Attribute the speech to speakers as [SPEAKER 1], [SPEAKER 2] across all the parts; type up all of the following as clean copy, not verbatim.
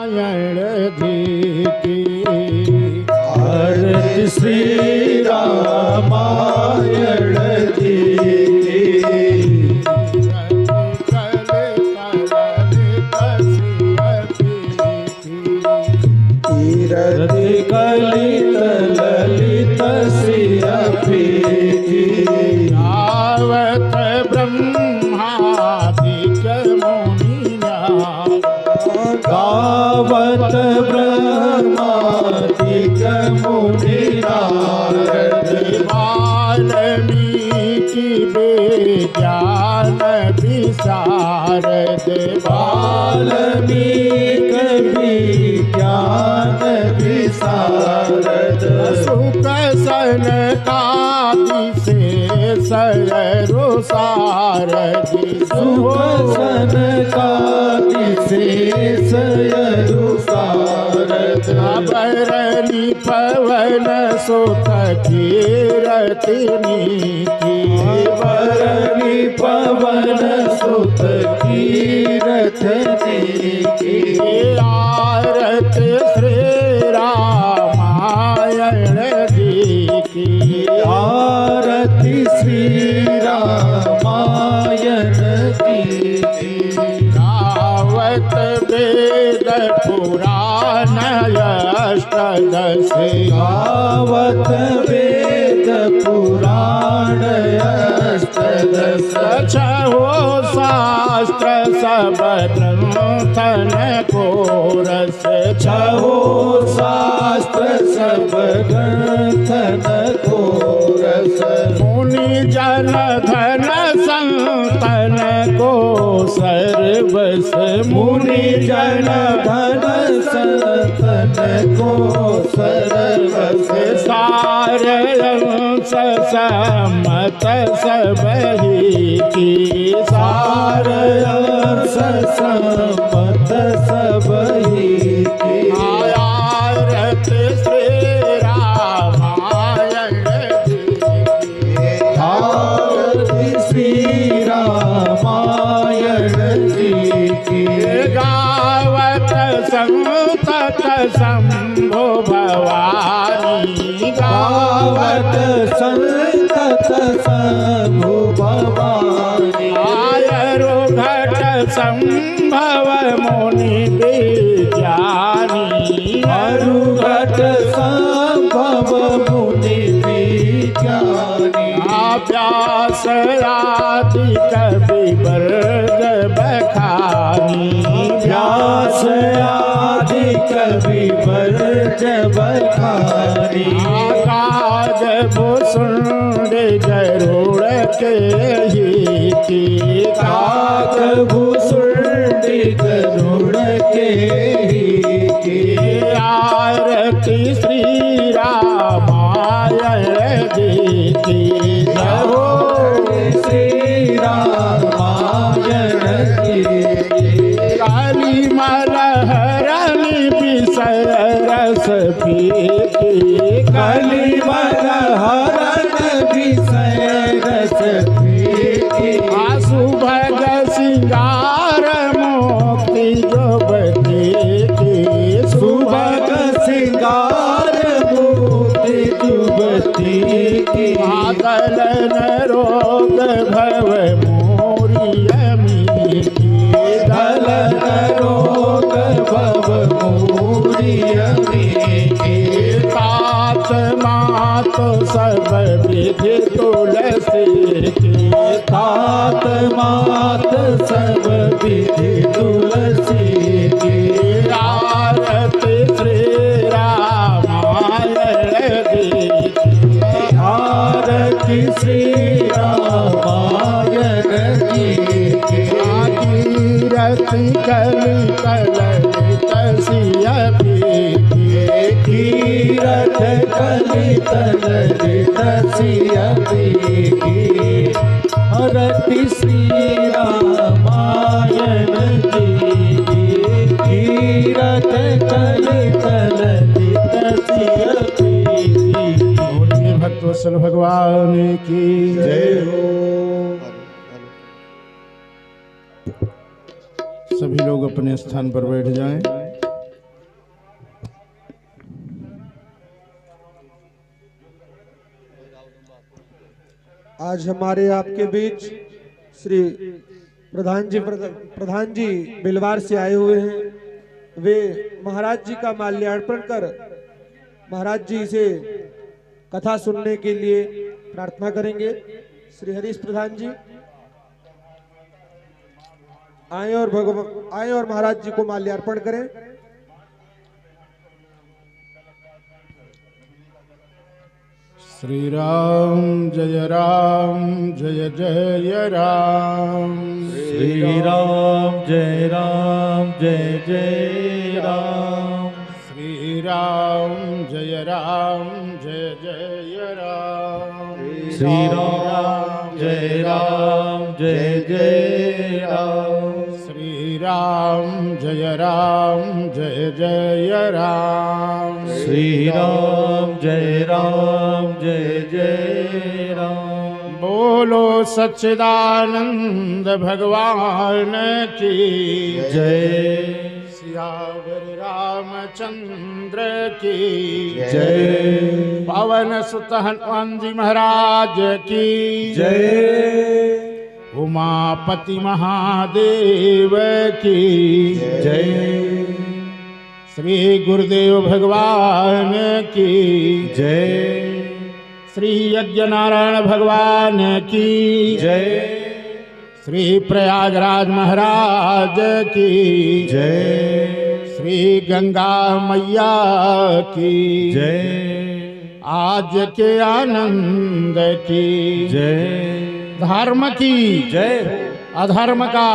[SPEAKER 1] रामायण जी की।
[SPEAKER 2] आरती श्री रामायण जी की। तीरथ कलित ललित सिय पीठी।
[SPEAKER 1] गावत ब्रह्मादिक मुनिया।
[SPEAKER 2] गावत ब्रह्मादिक मुनि नारद।
[SPEAKER 1] वाल्मीकि विज्ञान विशारद।
[SPEAKER 2] वाल्मीकि विज्ञान विशारद।
[SPEAKER 1] सुख सनकादि शेष सारथि।
[SPEAKER 2] सुख सनकादि शेष सारथ।
[SPEAKER 1] बरनी पवन सुत कीरतिनी की।
[SPEAKER 2] बरनी पवन सुत कीरतिनी की।
[SPEAKER 1] आरत श्री रामायण जी की।
[SPEAKER 2] आरती श्री रामायण जी की।
[SPEAKER 1] गावत वेद पुराण अष्टदश।
[SPEAKER 2] गावत वेद पुराण अष्टदश।
[SPEAKER 1] छहो शास्त्र सब ग्रंथन को रस।
[SPEAKER 2] छहो शास्त्र सब ग्रंथन को रस।
[SPEAKER 1] मुनि जन धन संतन को सर्वस।
[SPEAKER 2] मुनि जन धन संतन को सर्वस।
[SPEAKER 1] सारंश सम्मत सबहि की।
[SPEAKER 2] सारंश सम्मत सबहि की।
[SPEAKER 1] आरत श्री रामायण जी की।
[SPEAKER 2] आरती श्री रामायण जी की।
[SPEAKER 1] गावत संतत शंभो भवानी।
[SPEAKER 2] गावत संतत शंभु भवानी।
[SPEAKER 1] आयरो घट संभव मुनि विज्ञानी।
[SPEAKER 2] अरुघट संभव मुनि विज्ञानी।
[SPEAKER 1] व्यास आदि कवि वर्ग बखानी।
[SPEAKER 2] व्यास आदि कवि वर्ग बखानी।
[SPEAKER 1] काज भूषुंड गरुड़ के ही की।
[SPEAKER 2] काक भूषुंड गरुड़ के ही की।
[SPEAKER 1] आरती श्री रामायण जी की। जय हो
[SPEAKER 2] श्री रामायण जी की।
[SPEAKER 1] काली मलहरणी विषय रस पीती।
[SPEAKER 2] कली मलहरण विषय रस पीती।
[SPEAKER 1] सुभग सिंगार मोक्ति जुबती की।
[SPEAKER 2] सुभग सिंगार मोती जुबती की।
[SPEAKER 1] दलन रोग भव मोरियमी की।
[SPEAKER 2] दलन रोग भव मोरियमी की।
[SPEAKER 1] तात मात सब विधि तुलसी की।
[SPEAKER 2] तात मात सब विधि तुलसी की।
[SPEAKER 1] आरती श्री रामायण जी की।
[SPEAKER 2] आरती श्री रामायण जी की।
[SPEAKER 1] कीरति कलि कलित सिय पीठी।
[SPEAKER 2] कीरत कलित ललित सिय पीठी। आरती श्री रामायण जी की। कीरत कलित ललित सिय पीठी।
[SPEAKER 1] भक्त वत्सल भगवान की जय हो। सभी लोग अपने स्थान पर बैठ जाएं।
[SPEAKER 3] आज हमारे आपके बीच श्री प्रधान जी बिलवार से आए हुए हैं। वे महाराज जी का माल्यार्पण कर महाराज जी से कथा सुनने के लिए प्रार्थना करेंगे। श्री हरीश प्रधान जी आए और महाराज जी को माल्यार्पण करें।
[SPEAKER 1] श्री राम जय जय राम।
[SPEAKER 2] श्री राम जय जय राम।
[SPEAKER 1] श्री राम जय जय राम।
[SPEAKER 2] श्री राम जय जय राम।
[SPEAKER 1] श्री राम जय जय राम।
[SPEAKER 2] श्री राम जय जय राम।
[SPEAKER 1] बोलो सच्चिदानंद भगवान की
[SPEAKER 2] जय।
[SPEAKER 1] सियावर रामचंद्र की
[SPEAKER 2] जय।
[SPEAKER 1] पवन सुत हनुमान जी महाराज की
[SPEAKER 2] जय।
[SPEAKER 1] उमापति महादेव की
[SPEAKER 2] जय।
[SPEAKER 1] श्री गुरुदेव भगवान की
[SPEAKER 2] जय।
[SPEAKER 1] श्री यज्ञ नारायण भगवान की
[SPEAKER 2] जय।
[SPEAKER 1] श्री प्रयागराज महाराज की
[SPEAKER 2] जय।
[SPEAKER 1] श्री गंगा मैया की
[SPEAKER 2] जय।
[SPEAKER 1] आज के आनंद की
[SPEAKER 2] जय।
[SPEAKER 1] धर्म की
[SPEAKER 2] जय।
[SPEAKER 1] अधर्म का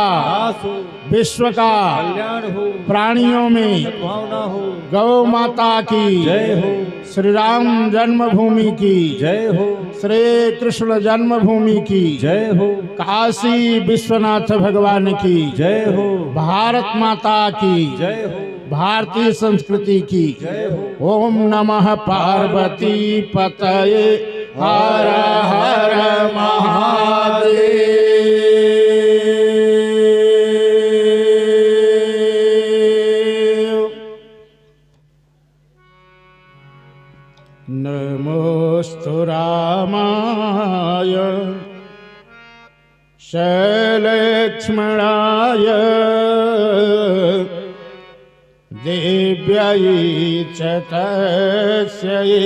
[SPEAKER 1] विश्व का
[SPEAKER 2] कल्याण हो।
[SPEAKER 1] प्राणियों में
[SPEAKER 2] भावना हो।
[SPEAKER 1] गौ माता की
[SPEAKER 2] जय हो।
[SPEAKER 1] श्री राम जन्मभूमि की
[SPEAKER 2] जय हो।
[SPEAKER 1] श्री कृष्ण जन्मभूमि की
[SPEAKER 2] जय हो।
[SPEAKER 1] काशी विश्वनाथ भगवान की
[SPEAKER 2] जय हो।
[SPEAKER 1] भारत माता की
[SPEAKER 2] जय हो।
[SPEAKER 1] भारतीय संस्कृति की
[SPEAKER 2] जय हो।
[SPEAKER 1] ओम नमः पार्वती पतये हर हर महादेव। नमोस्तु रामाय शैलक्ष्मणाय देव्यै च तस्यै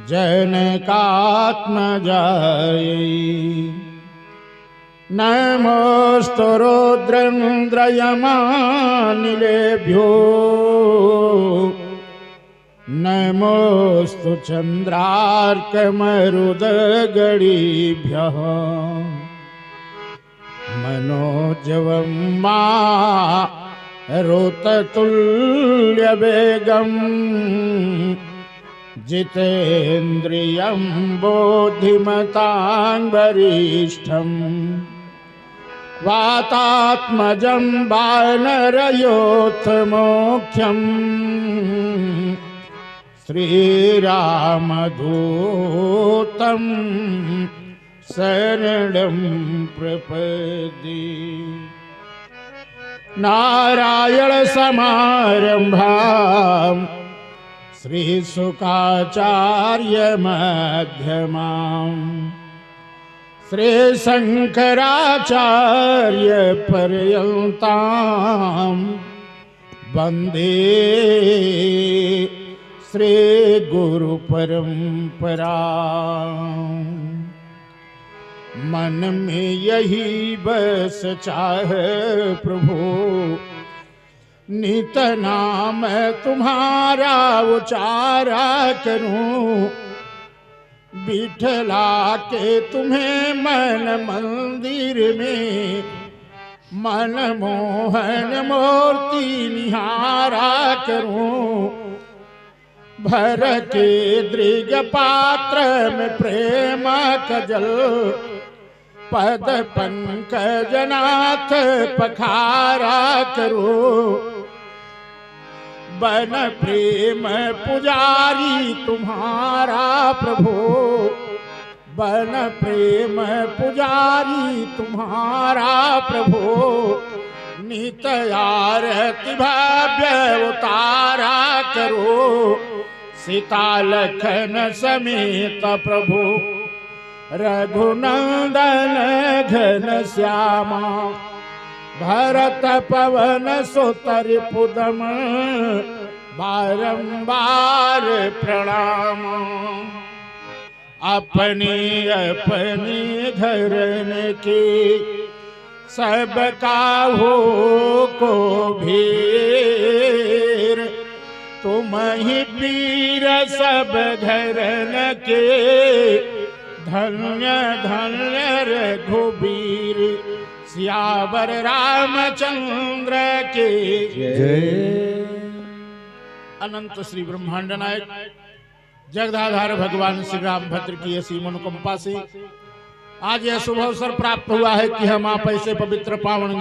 [SPEAKER 1] जनकात्मजायै। नमोस्तु रुद्रेन्द्रयमानिलेभ्यो नमोस्तु चन्द्रार्कमरुदगणीभ्यः मनोजवं मारुततुल्यवेगम् जितेन्द्रियं बोधिमतां वरिष्ठम् वातात्मजं वानरयोत्तमोख्यम् श्रीरामदूतं शरणं प्रपद्ये। नारायण समारंभां श्रीशुकाचार्य मध्यमाम् श्रीशंकराचार्य पर्यन्तां वन्दे श्री गुरु परंपरा। मन में यही बस चाहे प्रभु नित नाम तुम्हारा उचारा करूं। बिठला के तुम्हें मन मंदिर में मन मोहन मूर्ति निहारा करूं। भर के दृग पात्र में प्रेम कजल पद पंकजनाथ पखारा करो। बन प्रेम पुजारी तुम्हारा प्रभु बन प्रेम पुजारी तुम्हारा प्रभु। नित आरती भव्य उतारा करो। सीता लखन समेत प्रभु रघुनंदन घन श्यामा भरत पवन सुतर पुदम बारंबार प्रणाम। अपनी अपनी घरन की सब काहू को भीर तुम ही पीर सब घरन के धन्य धन्य रघुबीर सियावर रामचंद्र के जय। अनंत श्री ब्रह्मांड नायक जगदाधार भगवान श्री रामभद्र की असीम अनुकंपा से आज यह शुभ अवसर प्राप्त हुआ है कि हम आप ऐसे पवित्र पावन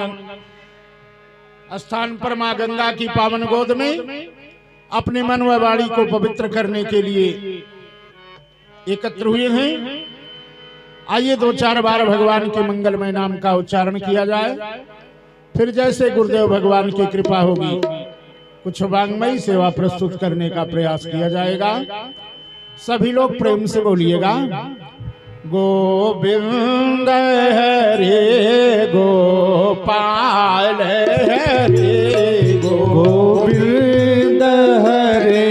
[SPEAKER 1] स्थान पर मां गंगा की पावन गोद में अपने मन व वाणी को पवित्र करने के लिए एकत्र हुए हैं। आइए 2-4 बार भगवान के मंगलमय नाम का उच्चारण किया जाए, फिर जैसे गुरुदेव भगवान की कृपा होगी कुछ वांग्मयी सेवा प्रस्तुत करने का प्रयास किया जाएगा। सभी लोग प्रेम से बोलिएगा, गोविंद हरे गोपाल हरे
[SPEAKER 2] गोविंद हरे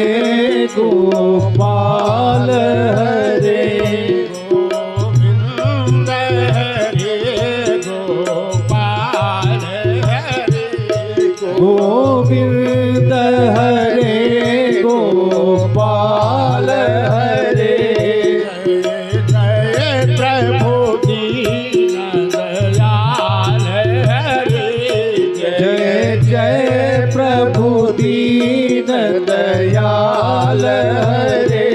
[SPEAKER 2] गोपाल हरे
[SPEAKER 1] गोविंद हरे गोपाल हरे
[SPEAKER 2] गोविंद हरे गोपाल हरे
[SPEAKER 1] दयाल हरे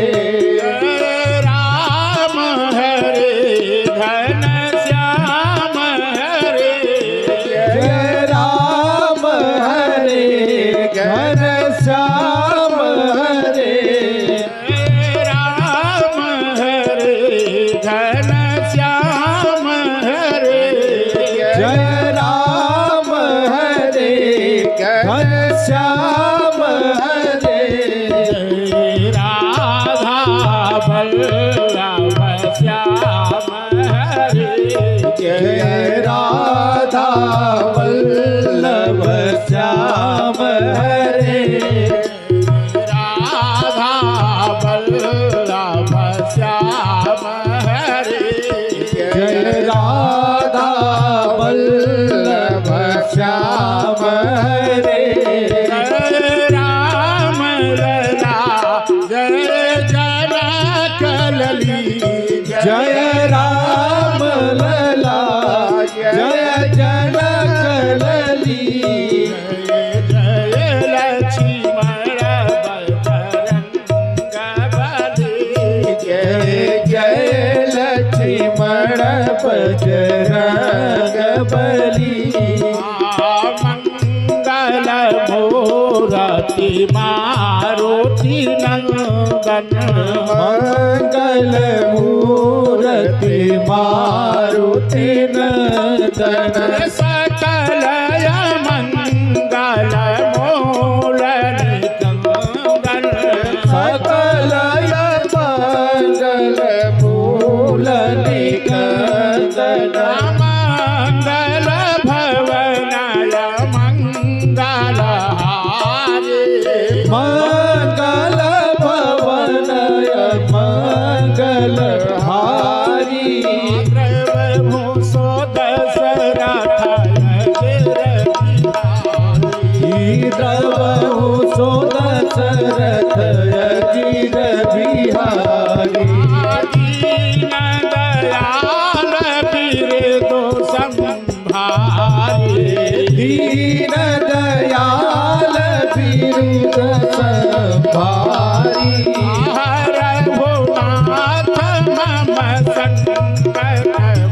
[SPEAKER 1] राम हरे घन श्याम हरे
[SPEAKER 2] जय राम हरे घन श्याम हरे
[SPEAKER 1] राम हरे घन श्याम हरे
[SPEAKER 2] जय राम हरे घन श्याम हरे
[SPEAKER 1] राधा बल्लभ श्याम हरे
[SPEAKER 2] जय राधा वल्लभ श्याम हरे
[SPEAKER 1] राधा बल्लभ श्याम हरे
[SPEAKER 2] जय राधा वल्लभ श्याम हरे
[SPEAKER 1] राम लला जय जनक लली
[SPEAKER 2] जय राम लला जय जनक लली
[SPEAKER 1] जय लक्ष्मण बजरंग बली
[SPEAKER 2] जय जय लक्ष्मण बजरंग बली
[SPEAKER 1] मंगल मूर्ति मारुति नंदन
[SPEAKER 2] मंगल मूर्ति मारुति नंदन
[SPEAKER 1] सकल मंगल मूल निकंदन
[SPEAKER 2] सकल मंगल मूल निकंदन
[SPEAKER 1] मंगल भवनय मंगल हारे
[SPEAKER 2] मंगल भवनय मंगल हारी
[SPEAKER 1] प्रभु सो दशरथ
[SPEAKER 2] द्रवहु सो दशरथ अजिर बिहारी
[SPEAKER 1] दीन दयाल बिरदो संभारे
[SPEAKER 2] दीन दयाल बिरुद संभारी
[SPEAKER 1] रघुनाथ मम संकट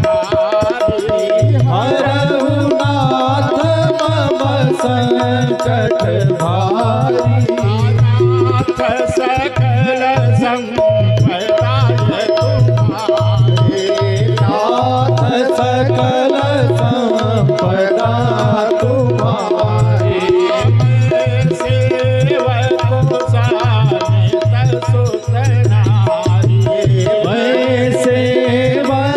[SPEAKER 1] भारी
[SPEAKER 2] हरहुनाथ मम संकट भारी
[SPEAKER 1] नाथ सकल संपदा तुम्हारे
[SPEAKER 2] नाथ सकल संपदा तुम्हारी
[SPEAKER 1] सेवको समेत सुत नारी
[SPEAKER 2] मैं सेवक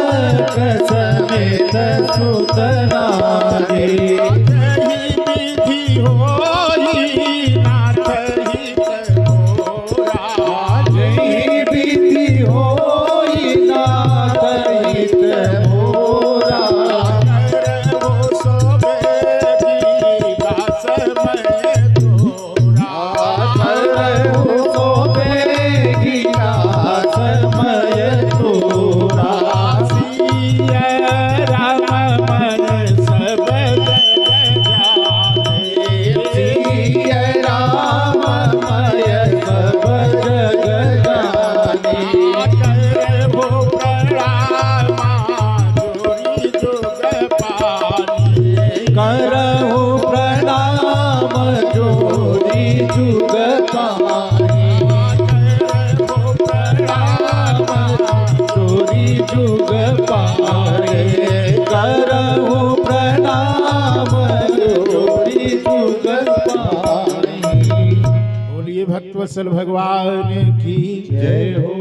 [SPEAKER 1] भक्तवत्सल भगवान की
[SPEAKER 2] जय हो।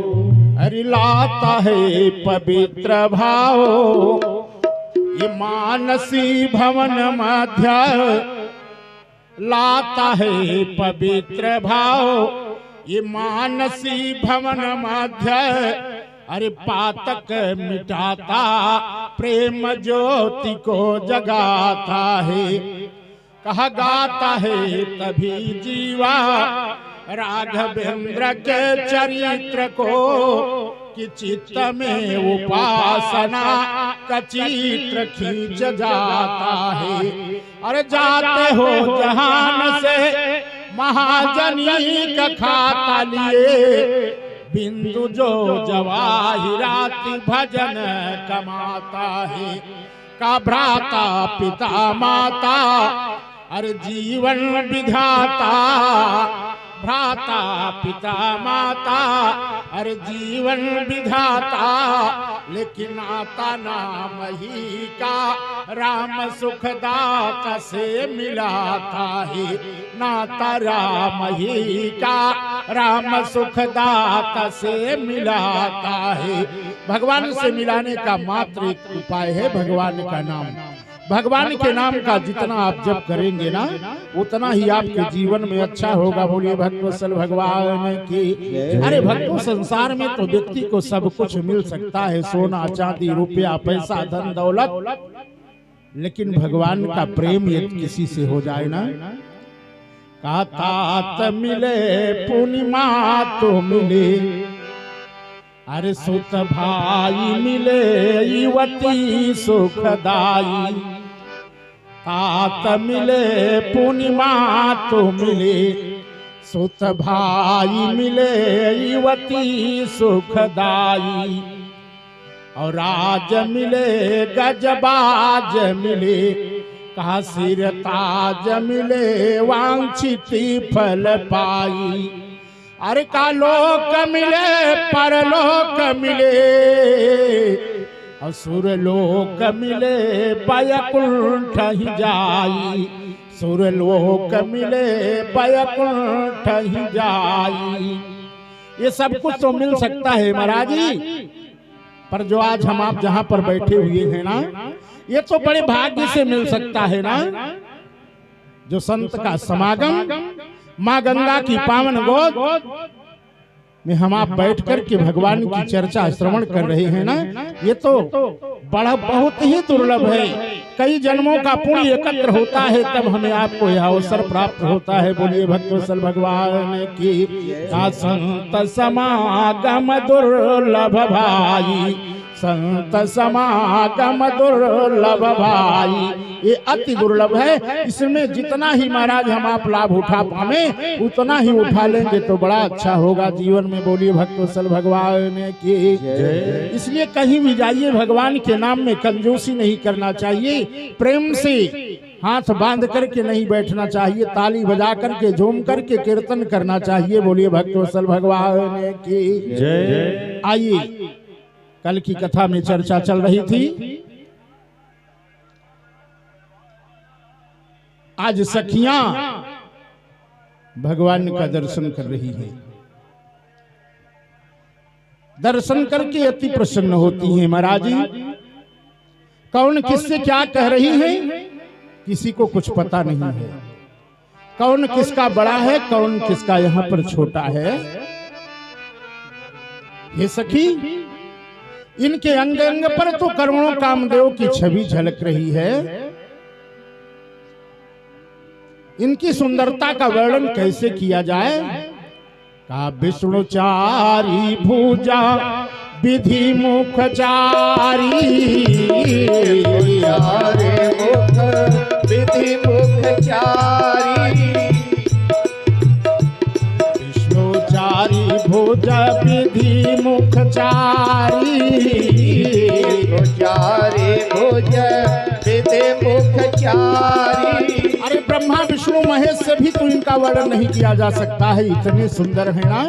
[SPEAKER 1] हरि लाता है पवित्र भाव ये मानसी भवन मध्य, लाता है पवित्र भाव ये मानसी भवन मध्य। अरे पातक मिटाता प्रेम ज्योति को जगाता है, कहा गाता है तभी जीवा राघवेंद्र के चरित्र को कि चित्त में उपासना का चित्र खींच जाता है। अरे जाते हो जहान से महाजनी का खाता लिए, बिंदु जो जवाहिरात भजन कमाता है। का भ्राता पिता माता अरे जीवन विधाता, भ्राता पिता माता अरे जीवन विधाता। लेकिन आता नाम ही का राम सुखदाता से मिलाता है, नाता राम ही का राम सुखदाता से मिलाता है। भगवान से मिलाने का मात्र एक उपाय है भगवान का नाम। भगवान के नाम का जितना आप जप करेंगे ना उतना ही आपके जीवन में अच्छा होगा। बोलिए भक्तवत्सल भगवान की। अरे भक्तों, संसार में तो व्यक्ति को सब कुछ मिल सकता है, सोना चांदी रुपया पैसा धन दौलत, लेकिन भगवान का प्रेम यदि किसी से हो जाए ना, का तात मिले पूर्णिमा तो मिले, अरे सुत भाई मिले युवती सुखदाई। तात मिले पूर्णिमा तो मिले, सुत भाई मिले युवती सुखदाई। और राज मिले गजबाज मिले, कहा सिर ताज मिले वांछित फल पाई। अरे का लोक मिले परलोक मिले, असुर लोक मिले वैकुंठ ही जाई। सुर लोक मिले वैकुंठ ही जाई। ये सब कुछ तो मिल सकता है महाराज जी, पर जो आज हम आप जहां पर बैठे हुए हैं ना, ये तो बड़े भाग्य से मिल सकता है ना। जो संत का समागम माँ गंगा की पावन गोद में हम आप बैठ कर के भगवान की चर्चा श्रवण कर रहे हैं ना, ये तो बड़ा बहुत ही दुर्लभ है। कई जन्मों का पुण्य एकत्र होता है तब हमें आपको यह अवसर प्राप्त होता है। बोलिए भक्तवत्सल भगवान की। संत समागम दुर्लभ भाई, संत समागम दुर्लभ भाई, ये अति दुर्लभ है। इसमें जितना ही महाराज हम आप लाभ उठा पावे उतना ही उठा लेंगे तो बड़ा अच्छा होगा जीवन में। बोलिए भक्तवत्सल भगवान की। इसलिए कहीं भी जाइए भगवान के नाम में कंजूसी नहीं करना चाहिए, प्रेम से हाथ बांध करके नहीं बैठना चाहिए, ताली बजा करके झूम करके कीर्तन करना चाहिए। बोलिए भक्तवत्सल भगवान की। आइए, कल की कथा में चर्चा चल रही थी, आज सखियां भगवान का दर्शन कर रही है। दर्शन करके अति प्रसन्न होती हैं महाराज जी। कौन किससे क्या कह रही है किसी को कुछ पता नहीं है, कौन किसका बड़ा है कौन किसका यहाँ पर छोटा है। ये सखी, इनके अंग अंग पर तो करोड़ों कामदेव की छवि झलक रही है। इनकी सुंदरता का वर्णन कैसे किया जाए। का विष्णुचारी भुजा विधि मुखचारी,
[SPEAKER 2] विधि मुखचारी।
[SPEAKER 1] विष्णुचारी भुजा विधि मुखचारी,
[SPEAKER 2] विष्णुचारी भुजा विधि मुखचारी।
[SPEAKER 1] अरे ब्रह्मा विष्णु महेश से भी तो इनका वर्णन नहीं किया जा सकता है, इतने सुंदर है ना।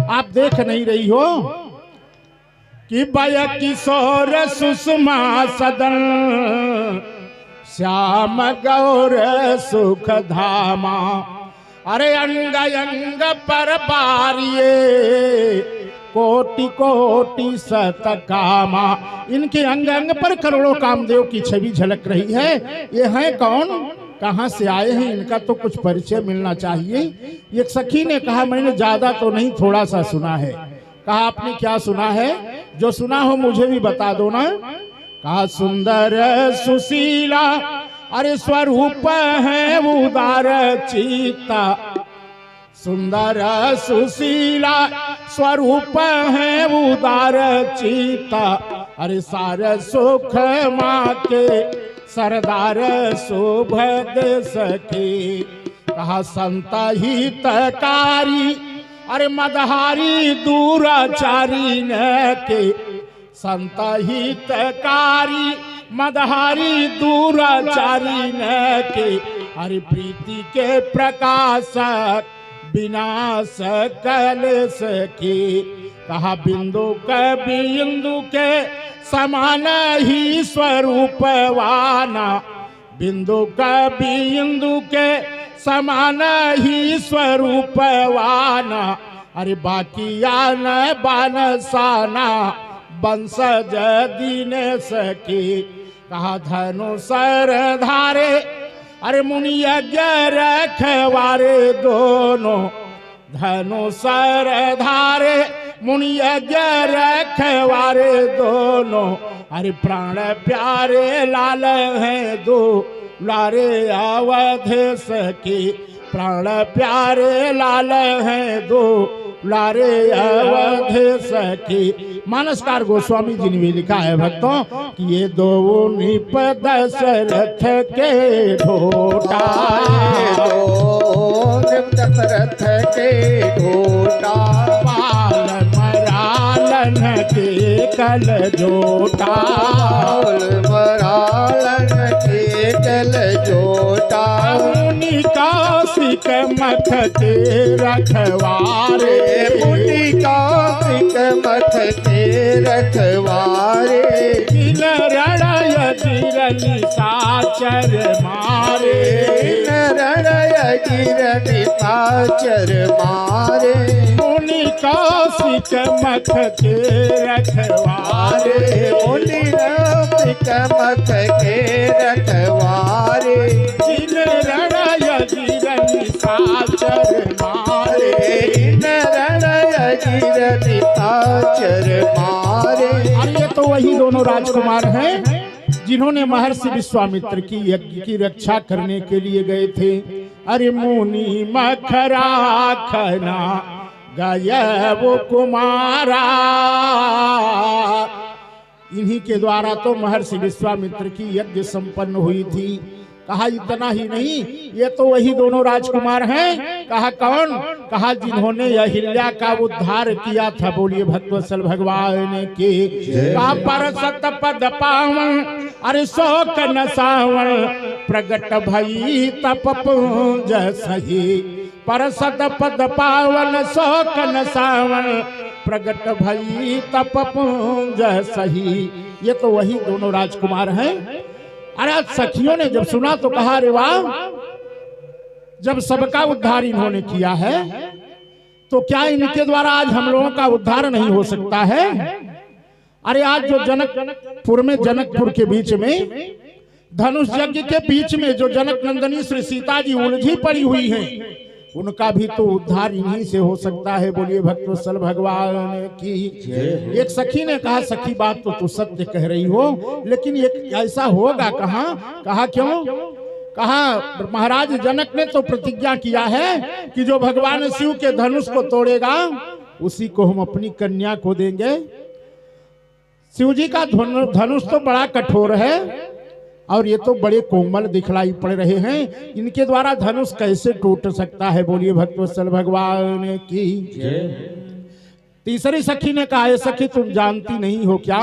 [SPEAKER 1] आप देख नहीं रही हो कि बय किशोर सुषमा सदन, श्याम गौर सुख धामा। अरे अंग अंग पर बारिये कोटि कोटि सत कामा। इनके अंग अंग पर करोड़ों कामदेव की छवि झलक रही है। ये हैं कौन, कहां से आए हैं, इनका तो कुछ परिचय मिलना चाहिए। एक सखी ने कहा मैंने ज्यादा तो नहीं थोड़ा सा सुना है। कहा आपने क्या सुना है, जो सुना हो मुझे भी बता दो ना। कहा सुंदर सुशीला अरे स्वरूप है उदार चित्ता। सुंदर सुशीला स्वरूप है उदार चित्ता। अरे सार सुख माँ के सरदार शोभ दे सके। कहा संत हितकारी अरे मदहारी दूराचारी न के। संत हितकारी मदहारी दूराचारी न के। हरि प्रीति के प्रकाशक विनाश कलेश के। कहा बिंदु के बिंदु के समान ही स्वरूपवाना। बिंदु का बिंदु के समान ही स्वरूपवाना। अरे बाकी आन बान साना वंशज दिनेश की। कहा धनु सर धारे अरे मुनि यज्ञ रखवारे दोनों। धनु सर धारे मुनि यज्ञ रखवारे दोनों। अरे प्राण प्यारे लाल हैं दो लारे अवधेश की। प्राण प्यारे लाल हैं दो लारे अवधेश की। मानसकार गोस्वामी जी ने भी लिखा है भक्तों कि ये दो निप दशरथ के ढोटा।
[SPEAKER 2] दशरथ के ढोटा
[SPEAKER 1] पालन मरालन के कल जोटा।
[SPEAKER 2] मरालन के कल जोटा।
[SPEAKER 1] मुनि काशिक मठ के रखवारे।
[SPEAKER 2] मुनि काशिक मठ के रखवारे।
[SPEAKER 1] रणय गिरनि साचर मारे।
[SPEAKER 2] रणय गिरनि साचर मारे।
[SPEAKER 1] मुनि काशिक मठ के रखवारे।
[SPEAKER 2] मुनि काशिक मठ के रखवारे।
[SPEAKER 1] रणय गिरनि साचर मारे।
[SPEAKER 2] रणय गिरनि साचर मारे।
[SPEAKER 1] और ये तो वही दोनों राजकुमार हैं जिन्होंने महर्षि विश्वामित्र की यज्ञ की रक्षा करने के लिए गए थे। अरे मुनि मखरा खना गया वो कुमारा। इन्हीं के द्वारा तो महर्षि विश्वामित्र की यज्ञ संपन्न हुई थी। कहा इतना ही नहीं, ये तो वही दोनों राजकुमार हैं। कहा कौन, कहा जिन्होंने अहिल्या का उद्धार किया था। बोलिए भक्तवत्सल भगवान की। कहा पर सत पद पावन अरे शोक न सावन प्रगट भई तप पुंज सही। पर सत पद पावन शोक न सावन प्रगट भई तप पुंज सही। ये तो वही दोनों राजकुमार हैं। अरे सखियों ने जब सुना तो कहा अरे वाह, जब सबका उद्धार इन्होंने किया है तो क्या इनके द्वारा आज हम लोगों का उद्धार नहीं हो सकता है। अरे आज जो जनकपुर में, जनकपुर के बीच में, धनुष यज्ञ के बीच में जो जनक नंदनी श्री सीता जी उलझी पड़ी हुई हैं, उनका भी तो उद्धार इन्हीं से हो सकता है। बोलिए भक्तवत्सल भगवान की। एक सखी ने कहा सखी बात तो तू सत्य कह रही हो, लेकिन एक ऐसा होगा कहाँ। कहा क्यों, कहा महाराज जनक ने तो प्रतिज्ञा किया है कि जो भगवान शिव के धनुष को तोड़ेगा उसी को हम अपनी कन्या को देंगे। शिव जी का धनुष तो बड़ा कठोर है और ये तो बड़े कोमल दिखलाई पड़ रहे हैं। इनके द्वारा धनुष कैसे टूट सकता है। बोलिए भक्तवत्सल भगवान की। तीसरी सखी ने कहा सखी तुम जानती नहीं हो क्या,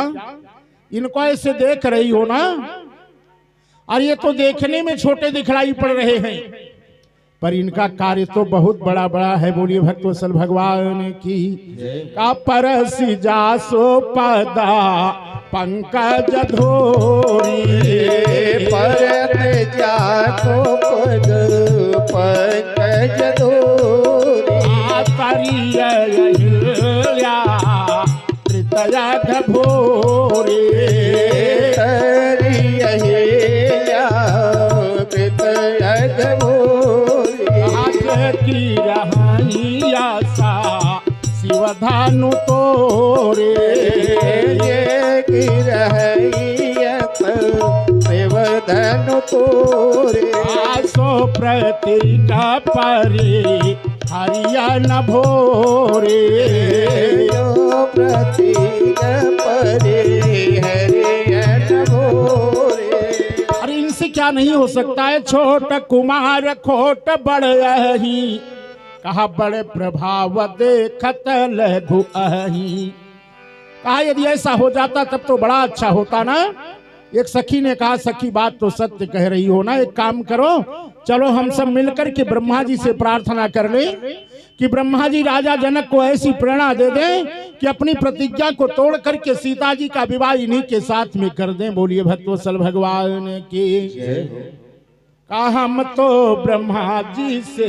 [SPEAKER 1] इनको ऐसे देख रही हो ना, और ये तो देखने में छोटे दिखलाई पड़ रहे हैं, पर इनका कार्य तो बहुत बड़ा बड़ा है। बोलिए भक्तवत्सल भगवान की। का परसी जासो पदा पंकज धोरी,
[SPEAKER 2] परत जातो पद पंकज धोरी।
[SPEAKER 1] तरिया तृतया घोरी,
[SPEAKER 2] तरिया तृतया घोरी।
[SPEAKER 1] की रहाइया सा शिवधानु तोरे,
[SPEAKER 2] की रहियत शिवधनु तोरे।
[SPEAKER 1] आसो प्रतीक परे हरिया न भोरे,
[SPEAKER 2] जो प्रतीक परे हरिया न भोरे।
[SPEAKER 1] अरे इनसे क्या नहीं हो सकता है। छोट कुमार खोट बड़ अही, कहा बड़े प्रभाव देखत लघु अही। कहा यदि ऐसा हो जाता तब तो बड़ा अच्छा होता ना। एक सखी ने कहा सखी बात तो सत्य कह रही हो ना, एक काम करो चलो हम सब मिलकर के ब्रह्मा जी से प्रार्थना कर ले कि ब्रह्मा जी राजा जनक को ऐसी प्रेरणा दे दें कि अपनी प्रतिज्ञा को तोड़ करके सीता जी का विवाह इन्हीं के साथ में कर दें। बोलिए भक्तवत्सल भगवान की। का हम तो ब्रह्मा जी से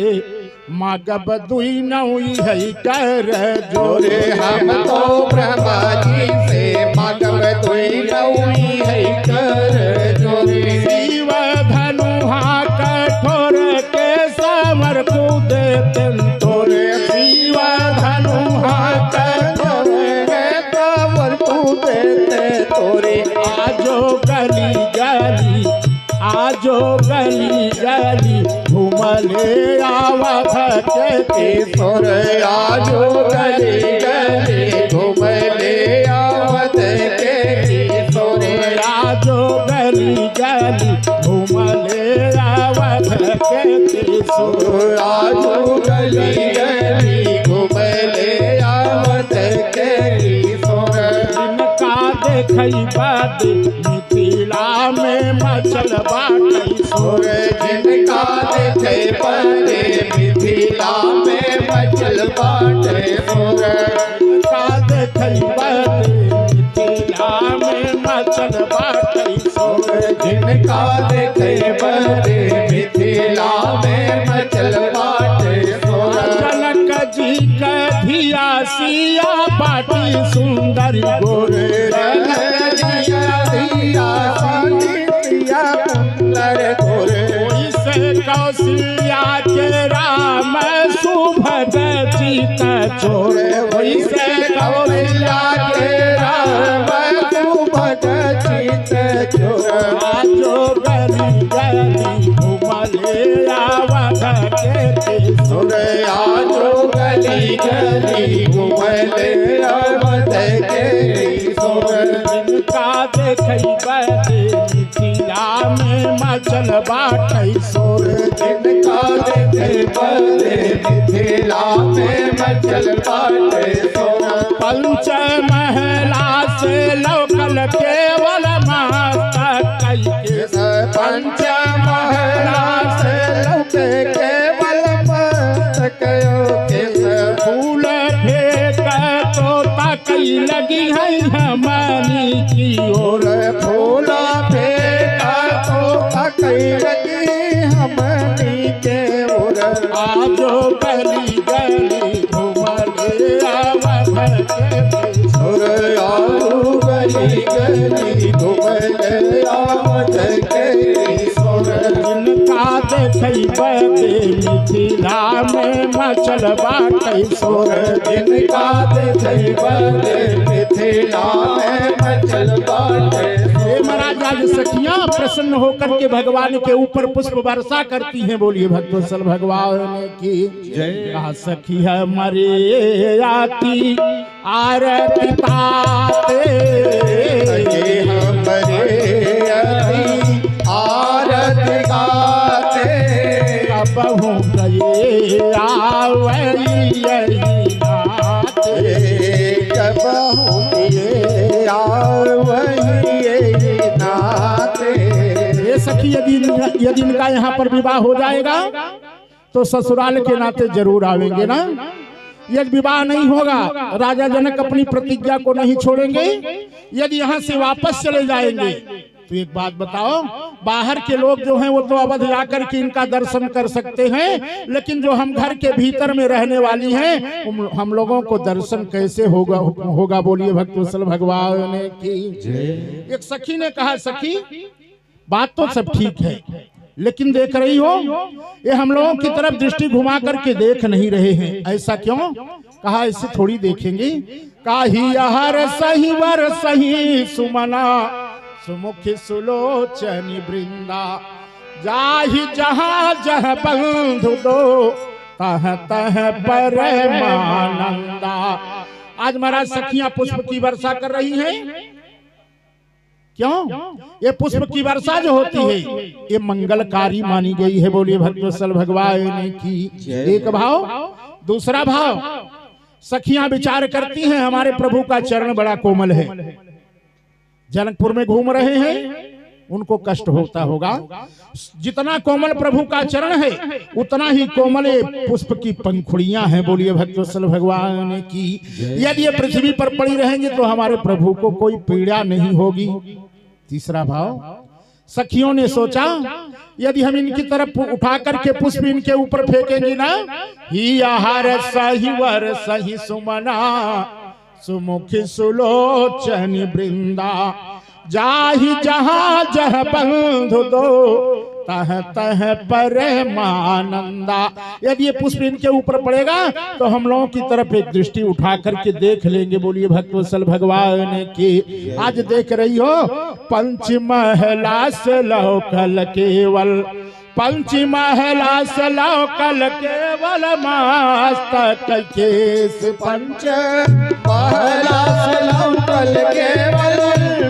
[SPEAKER 1] मागब दुई नौई है कर जोरे।
[SPEAKER 2] हम तो ब्रह्मा जी से मागब दुई नौई है कर जोरे।
[SPEAKER 1] शिव धनुहा कठोर के समर को देते तोरे, शिव धनुहा
[SPEAKER 2] कठोर के समर को देते तोरे।
[SPEAKER 1] आजो गली गली आजो गली गली घूमले आवत के
[SPEAKER 2] किशोर। आजो गली गली घूमले आवत के किशोर।
[SPEAKER 1] आजो गली गली घूमले आवत के किशोर।
[SPEAKER 2] आजो गली गली घूमले आवत के किशोर।
[SPEAKER 1] इनका देखई बात मिथिला में मचल बाटई
[SPEAKER 2] सोर। जिनका देखे परे मिथिला में मचल बाटे सोर।
[SPEAKER 1] इनका देखई बात मिथिला में मचल बाटई
[SPEAKER 2] सोर। जिनका देखे परे मिथिला में मचल बाटे सोर।
[SPEAKER 1] जनक जी का धिया सिया बाटी सुंदर गोर।
[SPEAKER 2] जनक जी का धिया सिया सुंदर गोर।
[SPEAKER 1] से कौशल्या के राम सुभग चित चोर।
[SPEAKER 2] वैसे कौशल्या के राम सुभग चित चोर।
[SPEAKER 1] आजो गली गली घुमले आवत के किशोर।
[SPEAKER 2] आजो गली गली घुमले आवत के किशोर।
[SPEAKER 1] जिनका देखई बदे मिथिला में मचल बाटई सोर।
[SPEAKER 2] जिनका देखे बदे मिथिला में मचल बाटे सोर।
[SPEAKER 1] पंच महला से लोकल केवल मस्तक के।
[SPEAKER 2] पंच महला से लौके केवल मस्तक के।
[SPEAKER 1] फूल फेंक तो ताकई लगी है हमनी की ओर।
[SPEAKER 2] फूल फेंका तो ताकई लगी हमनी के ओर।
[SPEAKER 1] आजो गली गली घुमले आवत के
[SPEAKER 2] सोर। आजो गली गली घुमले आवत के सोर।
[SPEAKER 1] जिनका देखई बदे मिथिला में मचल बाटई सोर।
[SPEAKER 2] जिनका देखे बदे मिथिला में मचल बाटे
[SPEAKER 1] हे महाराज आज सखियां प्रसन्न होकर के भगवान के ऊपर पुष्प वर्षा करती हैं। बोलिए भक्तवत्सल भगवान की जय। कहा सखी है मरे आती आरती ताते,
[SPEAKER 2] हमरे अति आरती गाते।
[SPEAKER 1] कबहू गए आवई नाते।
[SPEAKER 2] कबहू ये आवही नाते।
[SPEAKER 1] ये सखी यदि इनका यहाँ पर विवाह हो जाएगा तो ससुराल के नाते जरूर आवेंगे ना। यदि विवाह नहीं होगा, राजा जनक अपनी प्रतिज्ञा को नहीं छोड़ेंगे। यदि यहाँ से वापस चले जाएंगे तो एक बात बताओ, बाहर के लोग जो हैं वो तो अवध जाकर के इनका दर्शन कर सकते हैं, लेकिन जो हम घर के भीतर में रहने वाली हैं हम लोगों को दर्शन कैसे होगा बोलिए भक्तवत्सल भगवान की। एक सखी ने कहा, सखी बात तो सब ठीक है, लेकिन देख रही हो ये हम लोगों की तरफ दृष्टि घुमा करके देख नहीं रहे हैं, ऐसा क्यों? कहा ऐसे थोड़ी देखेंगे। काही हर सही वर सही सुमना सुमुखी सुलोचनी वृंदा, जाहि जहाँ जह बंधु दो तह तह परमानंदा। आज महाराज सखियां पुष्प की वर्षा कर रही हैं। क्यों? ये पुष्प की वर्षा जो होती है ये मंगलकारी मानी गई है बोलिए भक्तवत्सल भगवान की। एक भाव। दूसरा भाव, सखियां विचार करती हैं हमारे प्रभु का चरण बड़ा कोमल है, जनकपुर में घूम रहे हैं उनको कष्ट होता होगा। जितना कोमल प्रभु का चरण है उतना ही कोमल पुष्प की पंखुड़ियां हैं बोलिए भक्तवत्सल भगवान की। यदि ये पृथ्वी पर पड़ी रहेंगे तो हमारे प्रभु को कोई पीड़ा नहीं होगी। तीसरा भाव, सखियों ने सोचा यदि हम इनकी तरफ उठा करके पुष्प इनके ऊपर फेंकेंगे ना, ही आहार सही वर सही सुमना सुमुखी सुलोचनी वृंदा, जाहि जहाँ जह बंधु दो तह तह परमानंदा। यदि ये पुष्प इनके ऊपर पड़ेगा तो हम लोगों की तरफ एक दृष्टि उठा करके देख लेंगे बोलिए भक्तवत्सल भगवान की। आज देख रही हो पंचमहला से लौकल केवल, पंचमहला से लौकल केवल मस्तक केस,
[SPEAKER 2] पंचमहला से लौकल केवल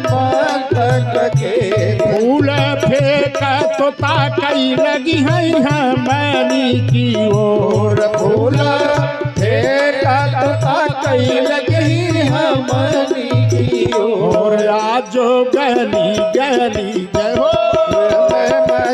[SPEAKER 2] मस्तक के,
[SPEAKER 1] फूल फेंक तो ताकई लगी है मैनी की ओर,
[SPEAKER 2] फूल फेंक तो ताकई लगी है मैनी की ओर।
[SPEAKER 1] आज गली गली जय हो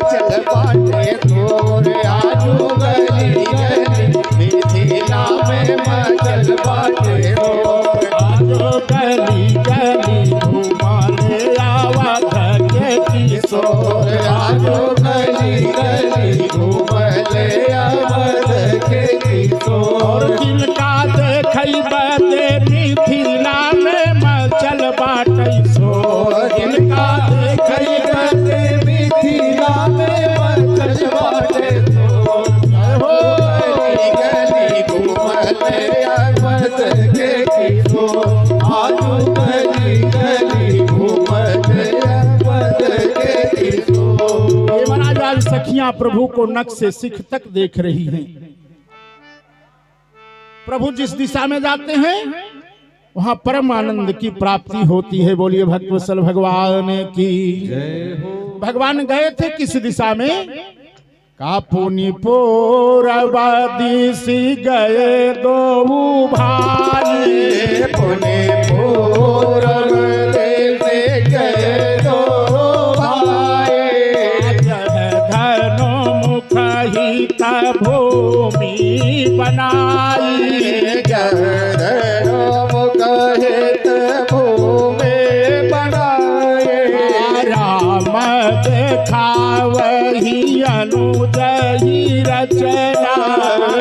[SPEAKER 2] चल बाटे तोर, आजू गली गली मिथिला में मचल बाटे तोर,
[SPEAKER 1] आजो गली गली घुमा ले आवत के किशोर,
[SPEAKER 2] आजू गली गली घूमले आवत के किशोर।
[SPEAKER 1] जिनका देखई बाते मिथिला में मचल बाटे शोर,
[SPEAKER 2] जिनका देखई बाते मिथिला में मचल बाटे शोर, गली गली घूमले आवत के किशोर, आजू गली गली घूमले आवत के किशोर।
[SPEAKER 1] ये महाराज आज सखियां प्रभु को नख से सिख तक देख रही हैं। प्रभु जिस दिशा में जाते हैं वहां परम आनंद की प्राप्ति होती है बोलिए भक्तवत्सल भगवान की। भगवान गए थे किस दिशा में? कापुनी पोरवादी सी गए दो भाई,
[SPEAKER 2] पुने पूरब देश गए दो भाई,
[SPEAKER 1] धनो मुख हित भूमि बनाई,
[SPEAKER 2] धनो मुख हित भूमि बनाए,
[SPEAKER 1] राम देखावही अनुज ही रचना,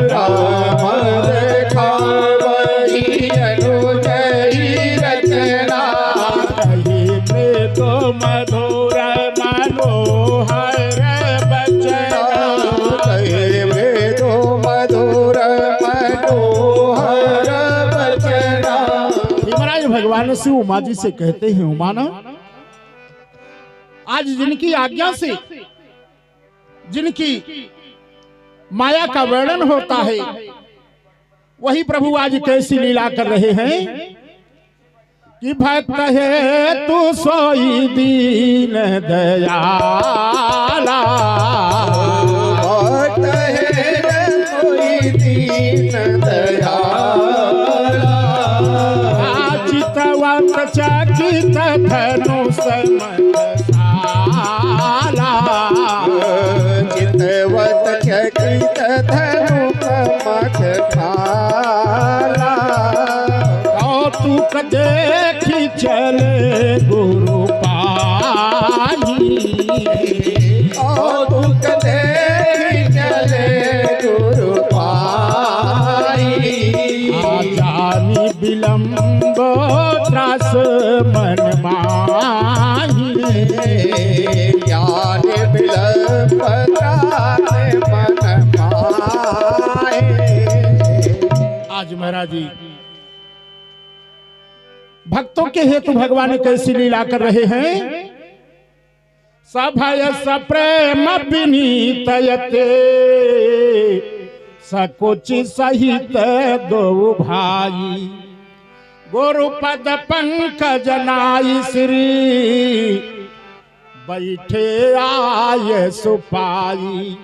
[SPEAKER 2] राम देखावही अनुज ही रचना,
[SPEAKER 1] कही मृदु मधुर मनोहर बचना,
[SPEAKER 2] कहे मृदु मधुर मनोहर बचना।
[SPEAKER 1] महाराज भगवान से उमा जी से कहते हैं, उमा ना आज जिनकी आज्ञा से जिनकी माया का वर्णन होता है वही प्रभु आज कैसी लीला कर रहे हैं कि भक्त है तू सोई दीन दयाला,
[SPEAKER 2] भक्त है कोई दीन दयाला,
[SPEAKER 1] चितवत चकित धनुष मदशाला,
[SPEAKER 2] चितवत चकित
[SPEAKER 1] देखी चले गुरु पाही
[SPEAKER 2] और दुख देखी चले गुरु पाई
[SPEAKER 1] जानी विलंब त्रास मन माही
[SPEAKER 2] ज्ञान विलंब त्रास मन माही।
[SPEAKER 1] आज महाराज जी भक्तों के हेतु भगवान कैसी लीला कर रहे हैं। सभय सप्रेम विनीतयते सकुच सहित दो भाई गुरुपद पंकज नाई श्री बैठे आय सुपाई।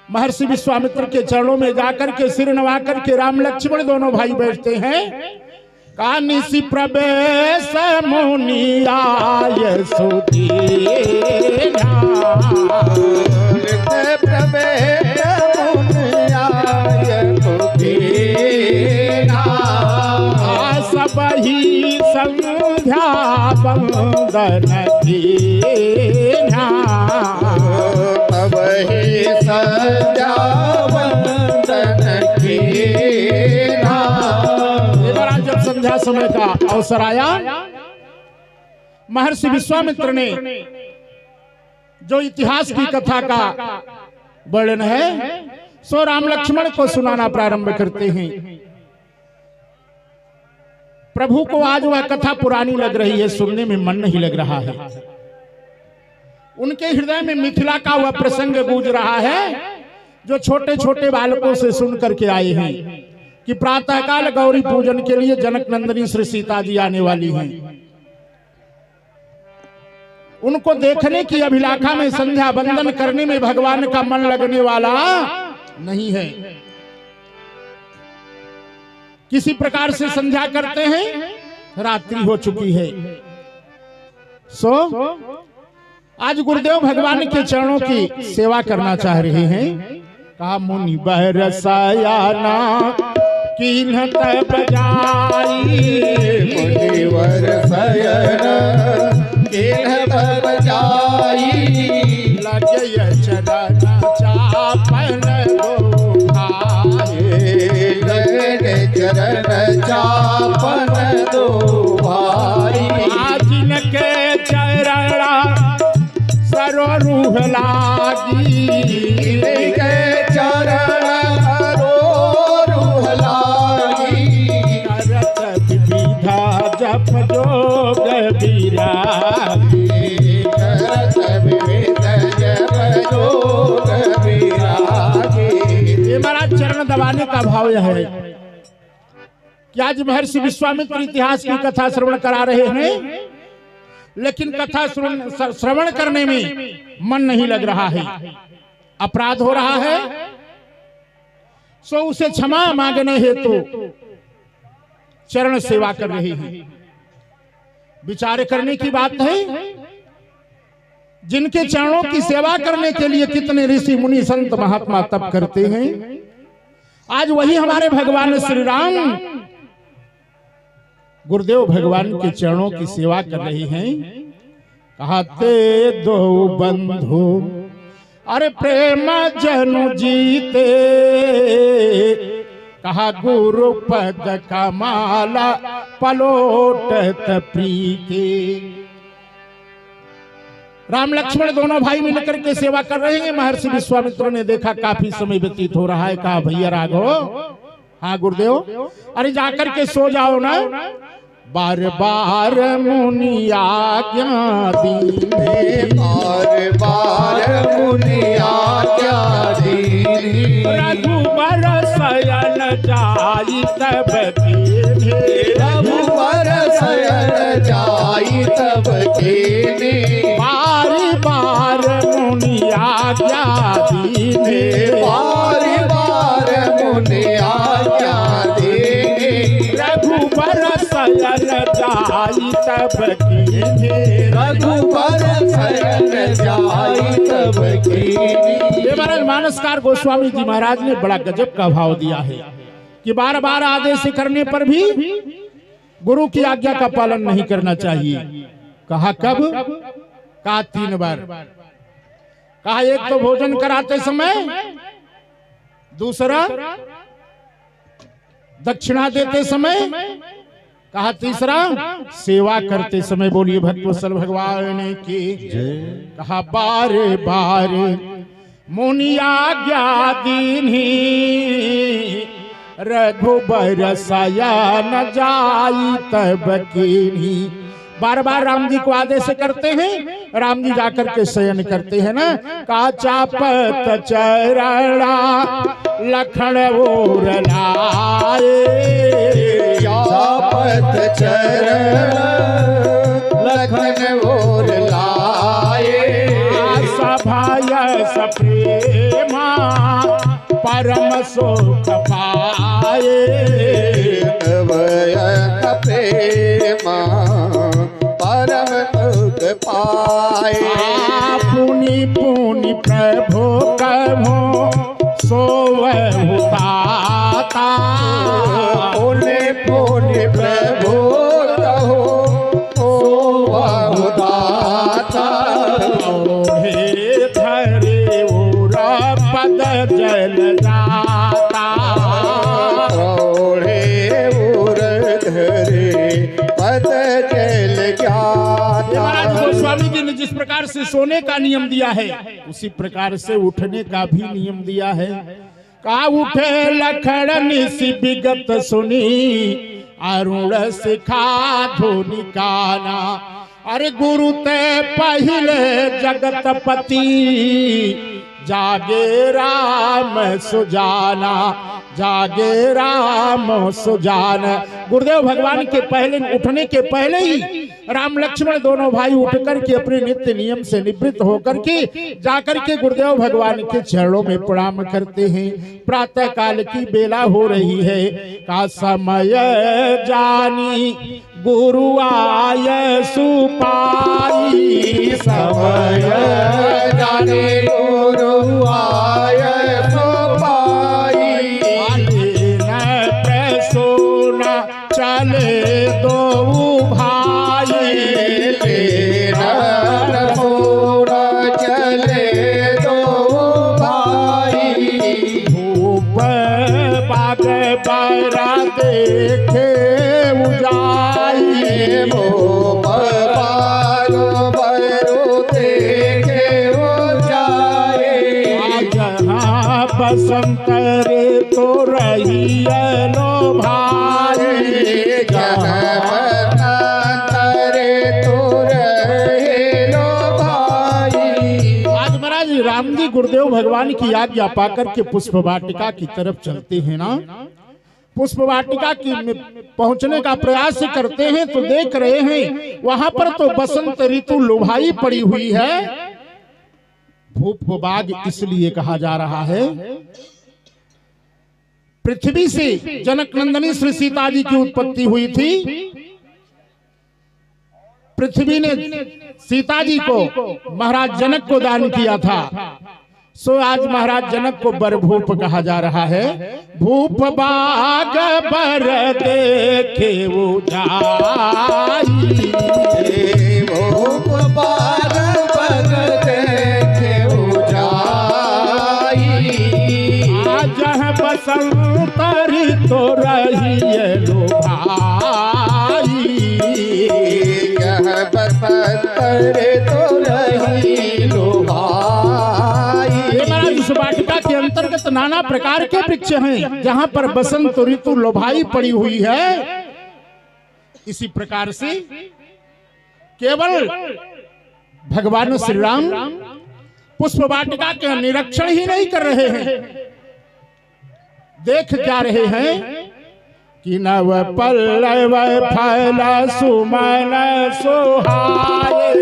[SPEAKER 1] महर्षि विश्वामित्र के चरणों में जाकर के सिर नवा करके राम लक्ष्मण दोनों भाई बैठते हैं। कानिसी प्रवेश मुनि आय सुदीना
[SPEAKER 2] प्रवेश मुनि आय सुदीना
[SPEAKER 1] सबही संध्या वंदन कीना
[SPEAKER 2] सबही संध्या वंदन कीना।
[SPEAKER 1] जब संध्या समय का अवसर आया महर्षि विश्वामित्र ने जो इतिहास की कथा का वर्णन है सो राम लक्ष्मण को सुनाना प्रारंभ करते हैं। प्रभु को आज वह कथा पुरानी लग रही है, सुनने में मन नहीं लग रहा है। उनके हृदय में मिथिला का वह प्रसंग गूंज रहा है जो छोटे छोटे बालकों से सुन करके आए हैं कि प्रातःकाल गौरी पूजन के लिए जनक नंदिनी श्री सीता जी आने वाली हैं। उनको देखने की अभिलाषा में संध्या वंदन करने में भगवान का मन लगने वाला नहीं है। किसी प्रकार से संध्या करते हैं, रात्रि हो चुकी है। सो आज गुरुदेव भगवान के चरणों की सेवा करना चाह रहे हैं। कहा मुनि बरसायाना कीन्हत बजाई
[SPEAKER 2] मुनिवर शयन कीन्हत बजाई
[SPEAKER 1] लगे चरण चापन दो भाई
[SPEAKER 2] लगे चरण चापन दो भाई
[SPEAKER 1] जिनके चरण सरोरूह लागी
[SPEAKER 2] के चरण रूह लागी
[SPEAKER 1] करत विविधा जप जोग विरागी
[SPEAKER 2] करत विविध जप जोग विरागी।
[SPEAKER 1] ये महाराज चरण दबाने का भाव यह है कि आज महर्षि विश्वामित्र इतिहास की कथा श्रवण करा रहे हैं, लेकिन कथा श्रवण करने में मन नहीं लग रहा है, अपराध हो रहा है। सो उसे क्षमा मांगने हेतु चरण सेवा कर रहे हैं। विचार करने की बात है, जिनके चरणों की सेवा करने के लिए कितने ऋषि मुनि संत महात्मा तप करते हैं। आज वही हमारे भगवान श्री राम गुरुदेव भगवान के चरणों की सेवा कर रहे हैं। कहते दो बंधु अरे प्रेम जनु जीते, कहा गुरु पद का माला पलोटत प्रीते। राम लक्ष्मण दोनों भाई मिलकर के सेवा कर रहे हैं। महर्षि विश्वामित्र ने देखा काफी समय व्यतीत हो रहा है। कहा भैया राघव, हाँ गुरुदेव, अरे जाकर के सो जाओ ना। बार बार मुनि आज्ञा दीने,
[SPEAKER 2] बार बार मुनि आज्ञा दीनी
[SPEAKER 1] रघुबर शयन जाई तब कीन्हे,
[SPEAKER 2] रघुवर शयन जाई तब कीन्हे।
[SPEAKER 1] बार बार मुनि आज्ञा दीने,
[SPEAKER 2] बार बार मुनि आज्ञा दीनी
[SPEAKER 1] रघुबर शयन जाई तब कीन्हे,
[SPEAKER 2] रघुवर शयन जाई तब कीन्हे।
[SPEAKER 1] ये महाराज मानसकार गोस्वामी जी महाराज ने बड़ा गजब का भाव दिया है कि बार बार आदेश करने पर भी गुरु की आज्ञा का पालन नहीं करना चाहिए। कहा कब? कहा 3 बार। कहा एक तो भोजन कराते समय, दूसरा दक्षिणा देते समय, कहा तीसरा सेवा करते समय। बोलिए भक्तवत्सल भगवान की जय। कहा बार बार मुनि आज्ञा दीन्ही, रघुबर शयन जाई तब कीन्ही। बार बार राम जी को आदेश करते हैं, राम जी जाकर के शयन करते हैं ना। का चापत चरणा लखन ओर लाए,
[SPEAKER 2] चापत चरण लखन ओर लाए।
[SPEAKER 1] सभायस प्रेमा परम सुख पाए,
[SPEAKER 2] प्रेमा परम सुख पाए।
[SPEAKER 1] पुनि पुनि प्रभु कहो सोवहु ताता,
[SPEAKER 2] पुनि पुनि प्रभु कहो सोवहु ताता।
[SPEAKER 1] ओढ़े धरे उर पद जल जाता,
[SPEAKER 2] ओढ़े उर धरे पद जल जाता।
[SPEAKER 1] गोस्वामी जी ने जिस प्रकार से सोने का नियम दिया है, उसी प्रकार से उठने का भी नियम दिया है। का उठे लखन निसि विगत सुनी, अरुण शिखा धुनि काना। अरे गुरु ते पहिले जगतपति, जागे राम सुजाना, जागे राम सुजाना। गुरुदेव भगवान के पहले उठने के पहले ही राम लक्ष्मण दोनों भाई उठ करके अपने नित्य नियम से निवृत्त होकर के जाकर के गुरुदेव भगवान के चरणों में प्रणाम करते हैं। प्रातः काल की बेला हो रही है, का समय जानी गुरु आय सुपाई।
[SPEAKER 2] समय जाने गुरु आय सुपाई।
[SPEAKER 1] प्रसूना चले दो भाई,
[SPEAKER 2] प्रसूना चले दो भाई।
[SPEAKER 1] धूप बाग बरा देखे उजाई,
[SPEAKER 2] भूप बाग बरो देखे उजाई।
[SPEAKER 1] जहाँ बसंत रे तो रही लो भाई,
[SPEAKER 2] जहाँ बसंत रे तो रहे लो भाई।
[SPEAKER 1] आज महाराज राम जी गुरुदेव भगवान की आज्ञा पाकर के पुष्प वाटिका की तरफ चलते हैं ना। पुष्प वाटिका की पहुंचने का प्रयास करते हैं तो देख रहे हैं वहां पर तो बसंत ऋतु लुभाई पड़ी हुई है। भूप बाग इसलिए कहा जा रहा है, पृथ्वी से जनक नंदनी श्री सीता जी की उत्पत्ति हुई थी। पृथ्वी ने सीता जी को महाराज जनक को दान किया था, सो आज महाराज जनक को बरभूप कहा जा रहा है। भूप बाग बर देखे उजाई,
[SPEAKER 2] भूप बाग बर देखे उजाई।
[SPEAKER 1] आज बसंत ऋतु रही लो भाई,
[SPEAKER 2] यह बसंत ऋतु रही लो भाई।
[SPEAKER 1] इस वाटिका के अंतर्गत नाना प्रकार के वृक्ष हैं जहां पर बसंत ऋतु लोभाई पड़ी हुई है। इसी प्रकार से केवल भगवान श्री राम पुष्प वाटिका के निरीक्षण ही नहीं कर रहे हैं, देख क्या रहे हैं कि नव पल्लव फल सुमन सुहाए,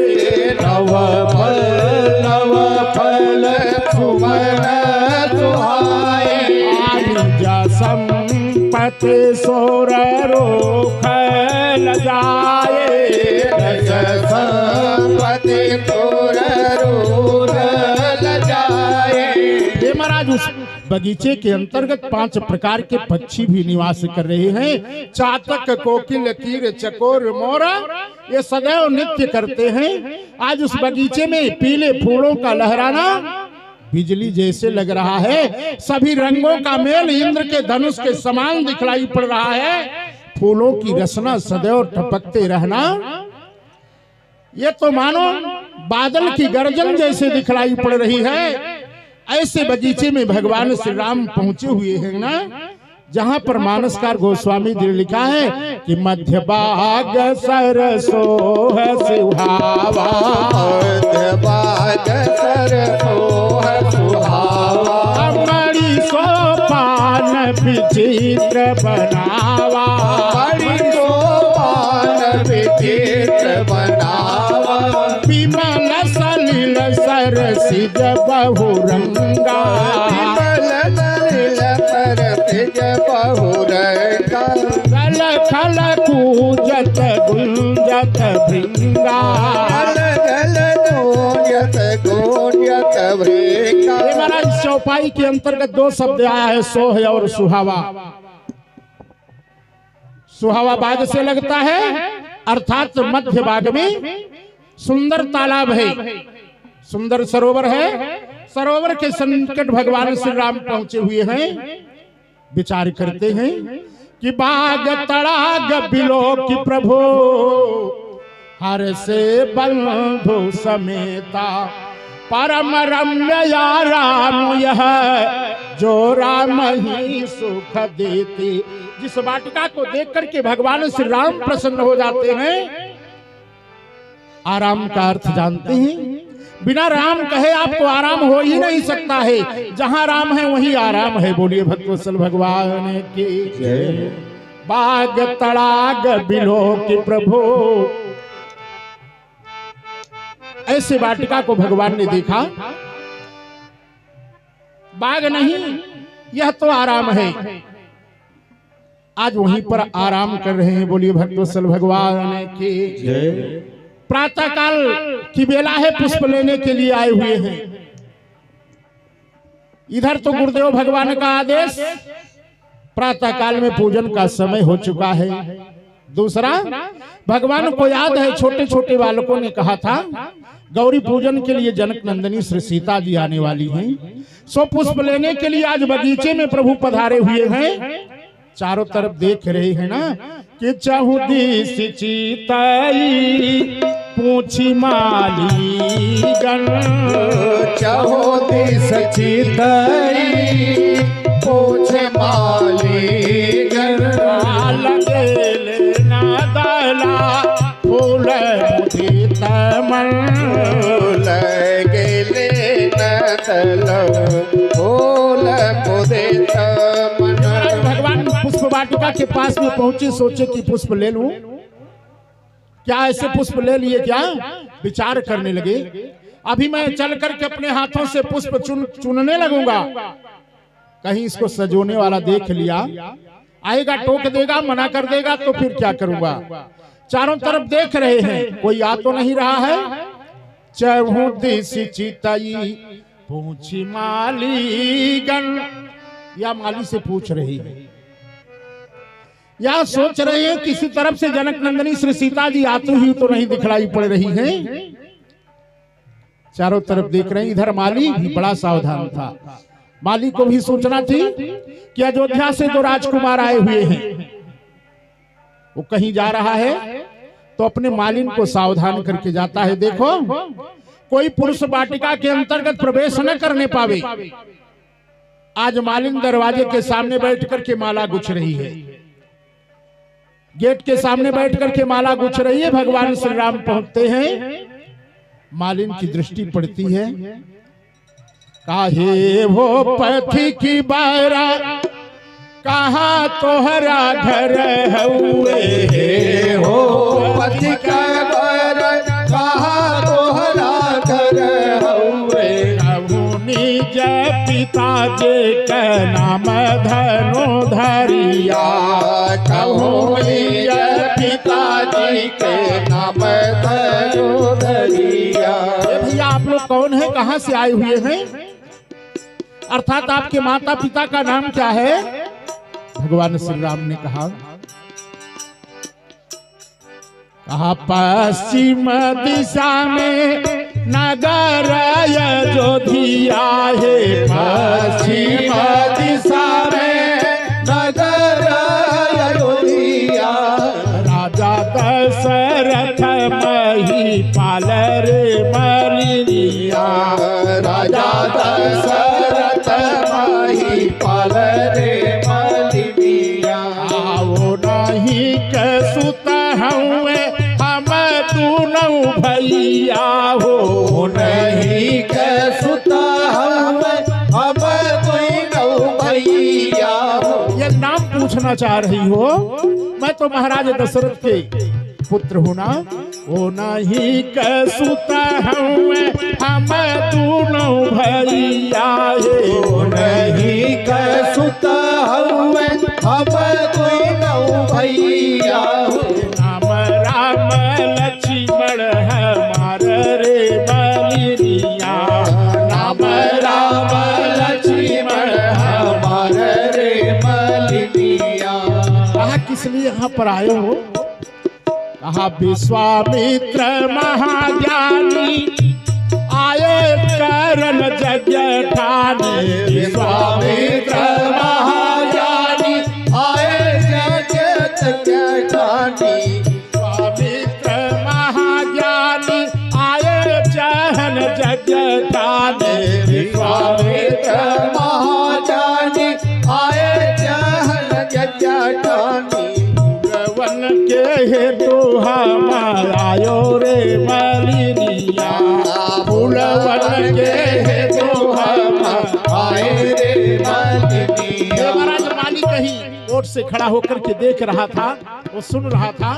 [SPEAKER 2] नव पल्लव फल सुमन सुहाए।
[SPEAKER 1] निज संपत्ति सोर रोख लगाए,
[SPEAKER 2] निज संपत्ति सोर रोख लगाए।
[SPEAKER 1] महाराज बगीचे के अंतर्गत 5 प्रकार के पक्षी भी निवास कर रहे हैं। चातक, कोकिल, कीर, चकोर, मोर ये सदैव नृत्य करते हैं। आज उस बगीचे में पीले फूलों का लहराना बिजली जैसे लग रहा है। सभी रंगों का मेल इंद्र के धनुष के समान दिखलाई पड़ रहा है। फूलों की रसना सदैव टपकते रहना, ये तो मानो बादल की गर्जन जैसे दिखलाई पड़ रही है। ऐसे बगीचे में भगवान श्री राम पहुंचे हुए हैं ना, जहां पर मानसकार गोस्वामी जी ने लिखा है कि मध्य बाग सरसो है सुहावा,
[SPEAKER 2] मध्य बाग सरसो है सुहावा,
[SPEAKER 1] बड़ी सोपान विचित्र बनावा,
[SPEAKER 2] बड़ी सोपान विचित्र बनावा,
[SPEAKER 1] विमल सलिल सरसिज बहुरंगा,
[SPEAKER 2] विमल सलिल सरसिज बहुरंगा,
[SPEAKER 1] गल खल कूजत गुंजत भृंगा,
[SPEAKER 2] गल गूंजत गूंजत भृंगा।
[SPEAKER 1] ये महाराज चौपाई के अंतर्गत 2 शब्द आया है, सोह और सुहावा। सुहावा बाग से लगता है, अर्थात मध्य बाग में सुंदर तालाब है, सुंदर सरोवर है। सरोवर के संकट भगवान श्री राम पहुंचे हुए हैं। विचार करते हैं कि बाग तड़ाग बिलो की प्रभु हर से बंधु समेता, परम रम्य या राम यह जो राम ही सुख देती। जिस वाटिका को देख करके भगवान श्री राम प्रसन्न हो जाते हैं। आराम का अर्थ जानते हैं, बिना राम कहे आपको आराम हो ही नहीं सकता है। जहां राम है वहीं आराम है। बोलिए भक्तवत्सल भगवान की जय। बाग तड़ाग बिलो की प्रभु, ऐसे वाटिका को भगवान ने देखा। बाग नहीं, यह तो आराम है। आज वहीं पर आराम कर रहे हैं। बोलिए भक्तवत्सल भगवान की जय। प्रातः काल की बेला है, पुष्प लेने के लिए आए हुए हैं। इधर तो गुरुदेव भगवान का आदेश, प्रातः काल में पूजन का समय हो चुका है। दूसरा, भगवान को याद है छोटे छोटे बालकों ने कहा था गौरी पूजन के लिए जनक नंदिनी श्री सीता जी आने वाली हैं। सो पुष्प लेने के लिए आज बगीचे में प्रभु पधारे हुए हैं। चारों तरफ देख रहे हैं ना कि चहुदिस चिताई पूछी माली गण,
[SPEAKER 2] चहुदिस चिताई पूछे माली गण,
[SPEAKER 1] लगे ना दला फूल मुदित मन,
[SPEAKER 2] लगे न दला फूल मुदित मन।
[SPEAKER 1] भगवान पुष्प वाटिका के पास में पहुंचे, सोचे कि पुष्प ले लूं। क्या ऐसे पुष्प ले लिए क्या? विचार करने लगे। अभी मैं चल करके अपने हाथों से पुष्प चुनने लगूंगा, कहीं इसको सजोने वाला देख लिया, आएगा टोक देगा, मना कर देगा, तो फिर क्या करूंगा। चारों तरफ देख रहे हैं, कोई आ तो नहीं रहा है। चहुदिस चिताई पूछी माली गण, या माली से पूछ रही है, या सोच रहे हैं किसी तरफ से जनक नंदिनी श्री सीता जी आती हुई तो नहीं दिखलाई पड़ रही हैं। चारों तरफ देख रहे हैं। इधर माली भी बड़ा सावधान था। माली को भी सूचना थी कि अयोध्या से 2 राजकुमार आए हुए हैं, वो कहीं जा रहा है तो अपने मालिन को सावधान करके जाता है। देखो कोई पुरुष वाटिका के अंतर्गत प्रवेश न करने पावे। आज मालिन दरवाजे के सामने बैठ करके माला गुछ रही है, गेट के सामने बैठ करके माला गुछ रही है। भगवान श्री राम पहुंचते हैं, मालिन की दृष्टि पड़ती है। काहे वो पथी की बारा, कहा तोहरा घर हुए
[SPEAKER 2] हो पति का बारा, कहा तोहरा घर हुए।
[SPEAKER 1] निज पिताजी के नाम धनो धरिया,
[SPEAKER 2] कहूँ निज पिताजी के नाम धनो धरिया।
[SPEAKER 1] भैया आप लोग कौन है, कहां से आए हुए हैं? अर्थात आपके माता पिता का नाम क्या है? भगवान श्री राम ने कहा पश्चिम दिशा में नगर अयोध्या है।
[SPEAKER 2] पश्चिम दिशा में नगर अयोध्या,
[SPEAKER 1] राजा दशरथ महिपाल रे मलिनिया।
[SPEAKER 2] राजा दशरथ महिपाल रे मलिनिया।
[SPEAKER 1] आओ नहीं के सुत हुए हम दोनों भैया हो।
[SPEAKER 2] नहीं के सुता हमें हम दोनों भैया हो।
[SPEAKER 1] ये नाम पूछना चाह रही हो? मैं तो महाराज दशरथ के पुत्र हूं ना। ओ नहीं के सुता हुए हम दोनों भैया
[SPEAKER 2] ओ नहीं के सुता हुए हम दोनों भैया हो।
[SPEAKER 1] नाम राम लक्ष्मण हमारे रे मलिनिया।
[SPEAKER 2] नाम राम लक्ष्मण हमारे रे मलिनिया।
[SPEAKER 1] कहा किस लिए यहाँ पर आए हो? कहा विश्वामित्र महाज्ञानी आए करन यज्ञ ठाने।
[SPEAKER 2] विश्वामित्र महाज्ञानी आए यज्ञ ठानी।
[SPEAKER 1] विश्वामित्र महाज्ञानी आए जहन यज्ञ ठाने।
[SPEAKER 2] विश्वामित्र महाज्ञानी आए जहन यज्ञ ठानी।
[SPEAKER 1] वन के हेतु हम आयो रे मलिनिया। फूलवन के हेतु हम
[SPEAKER 2] आए रे मलिनिया।
[SPEAKER 1] महाराज माली कहीं ओट से खड़ा होकर के देख रहा था, वो सुन रहा था।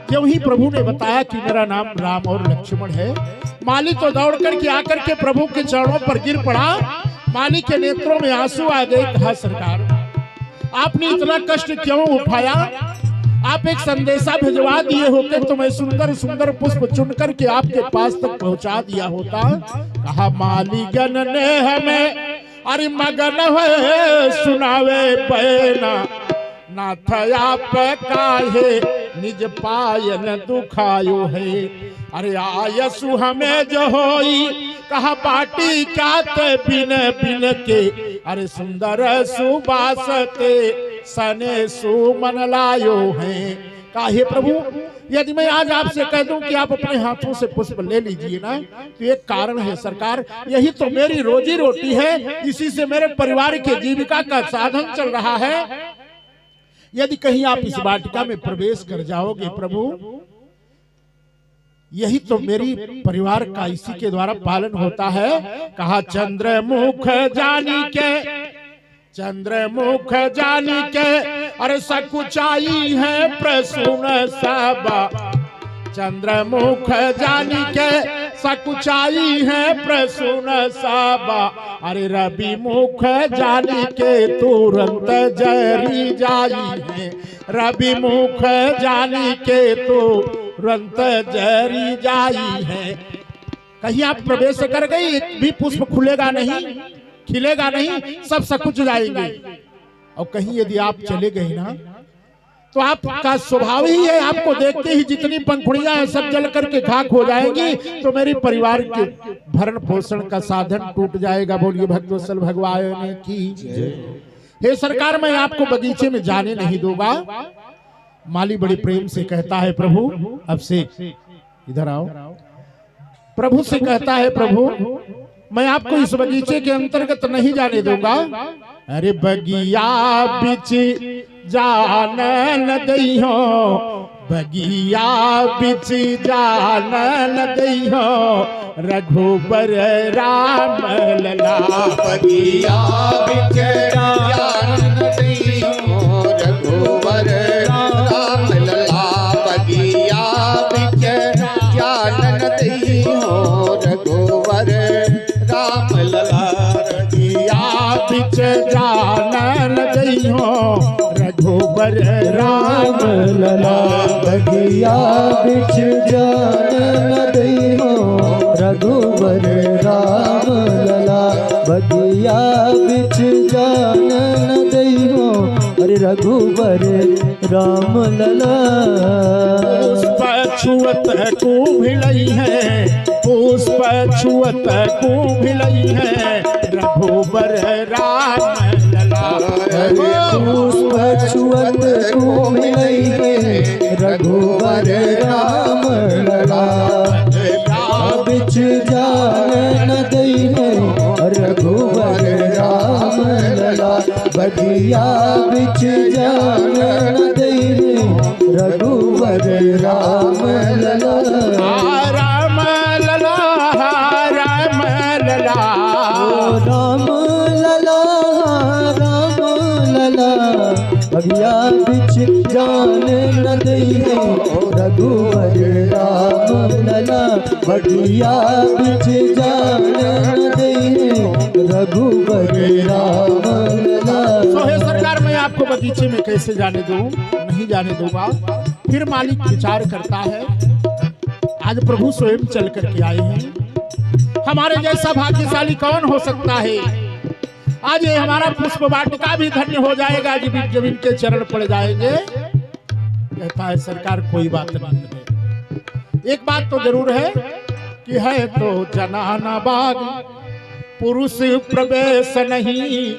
[SPEAKER 1] क्यों ही प्रभु ने बताया कि मेरा नाम राम और लक्ष्मण है। माली तो दौड़ करके आकर के प्रभु के चरणों पर गिर पड़ा। माली के नेत्रों में आंसू आ गए। कहा सरकार आपने इतना कष्ट क्यों उठाया? आप एक संदेशा भिजवा दिए होते तो मैं सुंदर सुंदर पुष्प चुन करके आपके पास तक पहुंचा दिया होता। कहा मालीगण ने हमें अरे मगन है सुनावे पैना। नाथ आप काहे निज पायन दुखायो है। अरे आयसु हमें जो होई कहा बाटी कात बिन बिन के। अरे सुंदर सुबासते सने सुमन लायो है। काहे प्रभु यदि मैं आज आपसे कह दूं कि आप अपने हाथों से पुष्प ले लीजिए ना, तो एक कारण है सरकार। यही तो मेरी रोजी रोटी है, इसी से मेरे परिवार के जीविका का साधन चल रहा है। यदि कहीं आप इस वाटिका में प्रवेश कर जाओगे प्रभु, यही तो मेरी परिवार का इसी के द्वारा पालन होता है। कहा चंद्रमुख जानी के, चंद्रमुख जानी के अरे सकुचाई है प्रसून सबा। चंद्रमुख जानी के सकुचाई है प्रसून सबा। अरे रवि मुख जानी के तुरंत जरी जाई है। रवि मुख जानी के तुरंत जरी जाई है। कहीं आप प्रवेश कर गई एक भी पुष्प खुलेगा नहीं, खिलेगा नहीं, सब सकुच जाएंगे। और कहीं यदि आप चले गए ना तो आपका स्वभाव ही है, आपको देखते ही जितनी पंखुड़ियां हैं सब जल करके खाक हो जाएंगी। तो मेरी परिवार के भरण पोषण का साधन टूट जाएगा। बोलिए भक्तवत्सल भगवान की जय। हे सरकार मैं आपको बगीचे में जाने नहीं दूंगा। माली बड़े प्रेम से कहता है प्रभु अब से इधर आओ। प्रभु से कहता है प्रभु मैं आपको इस बगीचे के अंतर्गत नहीं जाने दूंगा। अरे बगिया बिच जानन दइहो, बगिया बिच जानन दइहो, रघुबर राम लला।
[SPEAKER 2] बगिया बिच जानन दइहो, रघुबर राम लला। बगिया बिच जानन दइहो, रघुबर राम लला।
[SPEAKER 1] बगिया बिच जानन दइहो, रघुबर राम लला।
[SPEAKER 4] बगिया बिच जानन दइहो, रघुबर राम लला। बगिया बिच जान न दइहो अरे रघुबर राम लला।
[SPEAKER 1] पुष्प छुअत को भिलई है, पुष्प छुअत को भिलई है, रघुबर राम लला।
[SPEAKER 4] पुष्प छुअत को मिलई है, रघुबर राम लला। बिच जान न दई है, रघुबर राम लला। बगिया बिच जान न दई है, रघुबर राम लला।
[SPEAKER 1] राम लला, राम लला,
[SPEAKER 4] राम लला, राम लला। बगिया बिच जान न दई है, रघुबर राम लला। बगिया बिच जान न दई है, रघुबर राम लला।
[SPEAKER 1] सोहे सरकार मैं आपको बगीचे में कैसे जाने दूं? नहीं जाने दूंगा। फिर मालिक विचार करता है, आज प्रभु स्वयं चल करके आए हैं, हमारे जैसा भाग्यशाली कौन हो सकता है? आज ये हमारा पुष्प वाटिका भी धन्य हो जाएगा जब इनके चरण पड़ जाएंगे। कहता है सरकार कोई बात नहीं है, एक बात तो जरूर है कि है तो जनाना बाग, पुरुष प्रवेश नहीं,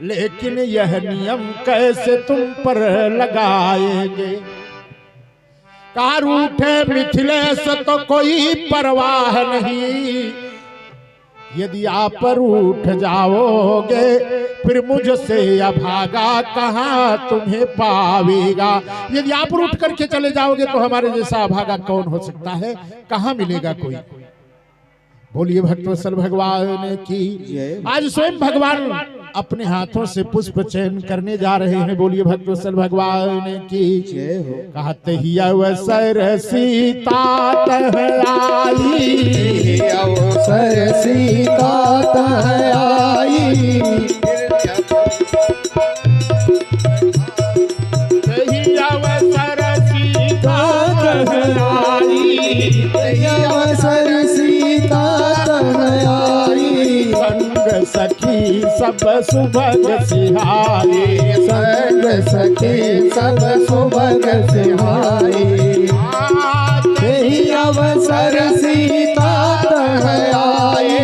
[SPEAKER 1] लेकिन यह नियम कैसे तुम पर लगाएंगे? कहा रूठे मिथिलेश तो कोई परवाह नहीं, यदि आप रूठ जाओगे फिर मुझसे अभागा कहाँ तुम्हें पावेगा। यदि आप रूठ करके चले जाओगे तो हमारे जैसा अभागा कौन हो सकता है, कहाँ मिलेगा कोई। बोलिए भक्तवत्सल भगवान की। आज स्वयं भगवान अपने हाथों से पुष्प चयन करने जा रहे हैं। बोलिए भक्तवत्सल भगवान की। कहते ही अवसर सीता तह आई,
[SPEAKER 4] अवसर सीता तह आई।
[SPEAKER 1] ही अवसर सीता तह आई,
[SPEAKER 4] अवसर सीता तह आई।
[SPEAKER 1] संग सखी सब सुभग सिहाई,
[SPEAKER 4] संग सखी सब सुभग सिहाई। तेहि अवसर सीता तह आई,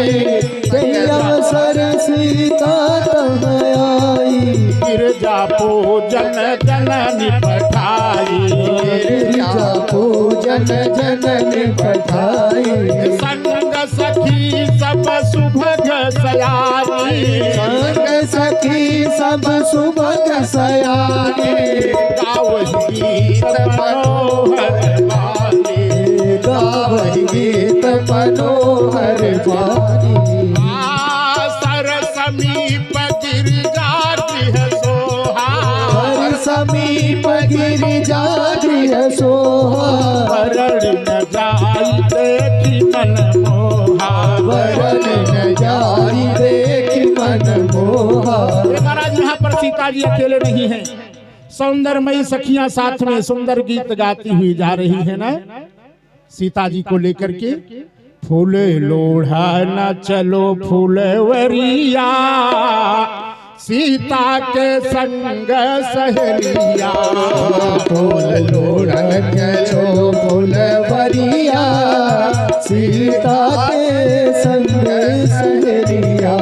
[SPEAKER 4] तेहि अवसर सीता तह आई।
[SPEAKER 1] गिरजा पूजन जननी पठाई,
[SPEAKER 4] गिरजा पूजन जननी पठाई।
[SPEAKER 1] संग सखी सब सुभग सयानी,
[SPEAKER 4] संग सखी सब सुभग सयानी।
[SPEAKER 1] गावहि गीत मनोहर वाणी,
[SPEAKER 4] गावहि गीत मनोहर वाणी।
[SPEAKER 1] सर समीप गिरिजा गृह सोहा,
[SPEAKER 4] हर समीप गिरिजा गृह सोहा।
[SPEAKER 1] वरण न जाई देखी मन मोहा,
[SPEAKER 4] वरण न जाई देखी मन मोहा।
[SPEAKER 1] महाराज यहाँ पर सीता जी अकेले नहीं हैं, सौंदर्यमयी सखियां साथ में सुंदर गीत गाती हुई जा रही है ना सीता जी को लेकर के। फूल लोढ़ा न चलो फूलवरिया, सीता के संग सहेलिया।
[SPEAKER 4] फूल लोढ़न चलो फूलवरिया, सीता के संग सहेलिया।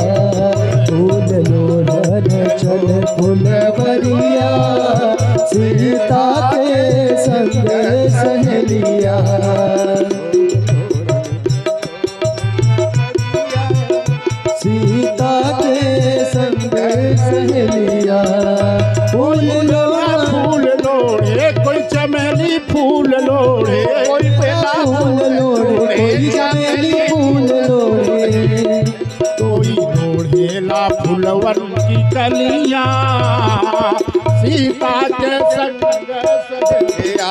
[SPEAKER 4] फूल लोढ़न चल फूलवरिया, सीता के संग सहेलिया। सीता के संग सहेलिया। फूल
[SPEAKER 1] फूल लोढ़े कोई चमेली फूल लोढ़े,
[SPEAKER 4] कोई बेला फूल लोढ़े, कोई चमेली फूल लोढ़े।
[SPEAKER 1] कोई लोढ़ेला फूलवन की कलियां, सीता के संग सहेलिया।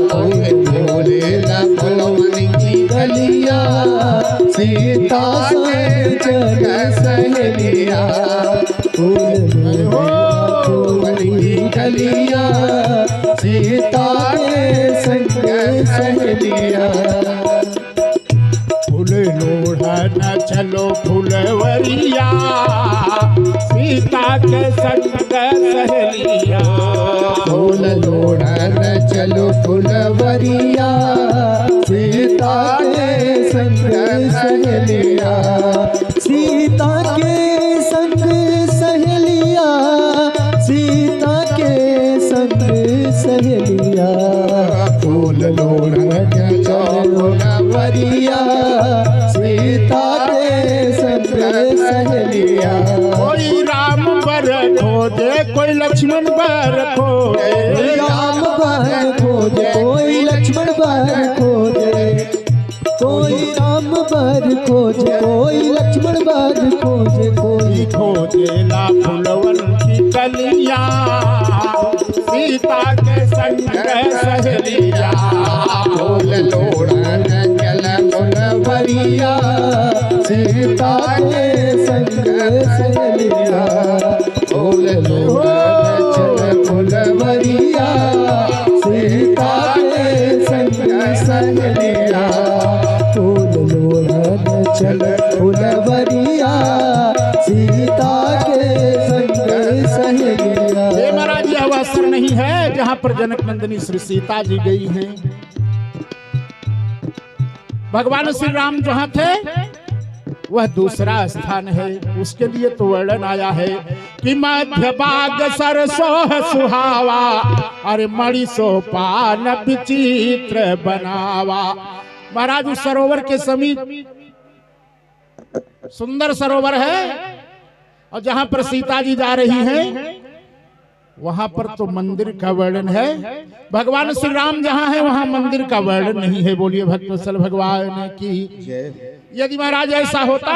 [SPEAKER 4] कोई बोले न फुलवन की गलिया, सीता के चल सहेलिया। फूल फूल की गलिया, सीता के संग सहेलिया।
[SPEAKER 1] फूल लोढ़ा लोढ़न चलो फुलवरिया, सीता के संग सहेलिया।
[SPEAKER 2] फूल लोढ़न चलो फुलवरिया, सीता के संग सहेलिया।
[SPEAKER 4] सीता के संग सहेलिया, सीता के संग सहेलिया।
[SPEAKER 2] फूल लोढ़न चलो फुलवरिया, सीता के संग सहेलिया।
[SPEAKER 1] कोई राम बर खोजे, कोई लक्ष्मण बर खोजे।
[SPEAKER 4] कोई राम बर खोजे, कोई लक्ष्मण बर खोजे। कोई राम बर खोजे, कोई लक्ष्मण बर खोजे। कोई
[SPEAKER 1] खोजेला फुलवन की कलिया, सीता के संग सहेलिया।
[SPEAKER 2] फूल लोढ़न चल फुलवरिया, सीता के संग सहेलिया। फूल लोढ़न चल फुलवरिया, सीता के संग सहेलिया।
[SPEAKER 4] फूल लोढ़न चल फुलवरिया, सीता के संग सहेलिया।
[SPEAKER 1] ये महाराज यह अवसर नहीं है जहां पर जनक नंदिनी श्री सीता जी गई हैं। भगवान श्री राम जहां थे वह दूसरा स्थान है। उसके लिए तो वर्णन आया है कि मध्य बाग सरसों सुहावा, अरे मणि सोपान विचित्र बनावा। महाराज उस सरोवर के समीप सुंदर सरोवर है, और जहां पर सीता जी जा रही हैं वहां पर तो मंदिर का वर्णन है। भगवान श्री राम जहां है वहां मंदिर का वर्णन नहीं है। बोलिए भक्तवत्सल भगवान की। यदि महाराज ऐसा होता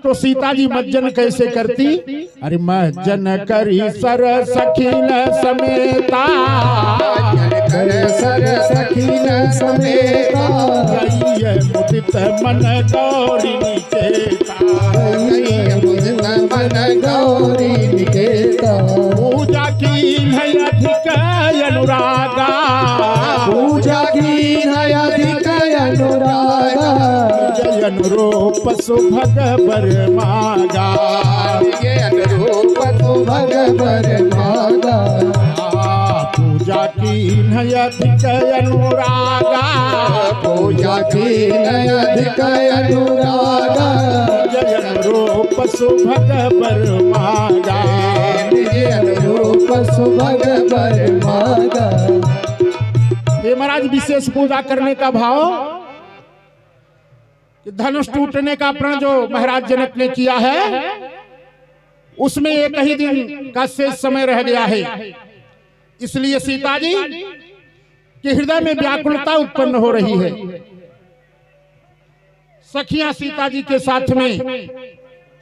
[SPEAKER 1] तो सीता जी मज्जन कैसे करती? अरे मज्जन करी सर सखीन समेता,
[SPEAKER 2] सर सखीन समेता।
[SPEAKER 1] मुदित मन गौरी निकेता,
[SPEAKER 2] मुदित मन गौरी निकेता।
[SPEAKER 1] पूजा की है अधिक अनुरागा,
[SPEAKER 2] पूजा की है अधिक अनुरागा।
[SPEAKER 1] जय अनुरूप सुभग बर मागा,
[SPEAKER 2] ये अनुरूप सुभग बर मागा।
[SPEAKER 1] पूजा की है अधिक अनुरागा,
[SPEAKER 2] पूजा की है अधिक अनुरागा।
[SPEAKER 1] जय अनुरूप सुभग बर मागा,
[SPEAKER 2] ये अनुरूप सुभग बर मागा।
[SPEAKER 1] ये महाराज विशेष पूजा करने का भाव कि धनुष टूटने का प्रण जो महाराज जनक ने किया है उसमें एक ही दिन का शेष समय रह गया है। इसलिए सीता जी के हृदय में व्याकुलता उत्पन्न हो रही है। सखियां सीता जी के साथ में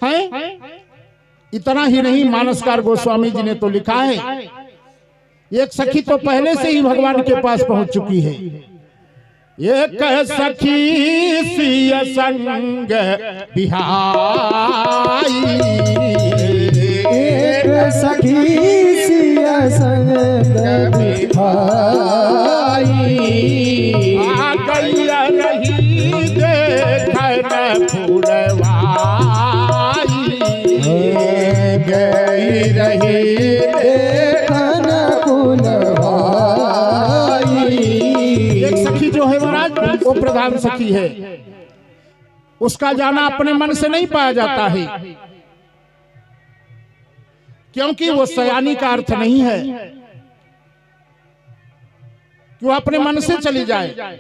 [SPEAKER 1] हैं। इतना ही नहीं, मानसकार गोस्वामी जी ने तो लिखा है एक सखी तो पहले से ही भगवान के पास पहुंच चुकी है। एक सखी सिय संग बिहाई,
[SPEAKER 4] एक सखी सिय संग बिहाई।
[SPEAKER 1] आ गई रही देखन फूलवाई,
[SPEAKER 2] गई रही देखन फूलवाई।
[SPEAKER 1] एक सखी जो है महाराज वो प्रधान सखी है। उसका जाना अपने मन से नहीं पाया जाता है, क्योंकि वो सयानी का अर्थ नहीं है कि वो अपने मन से चली जाए।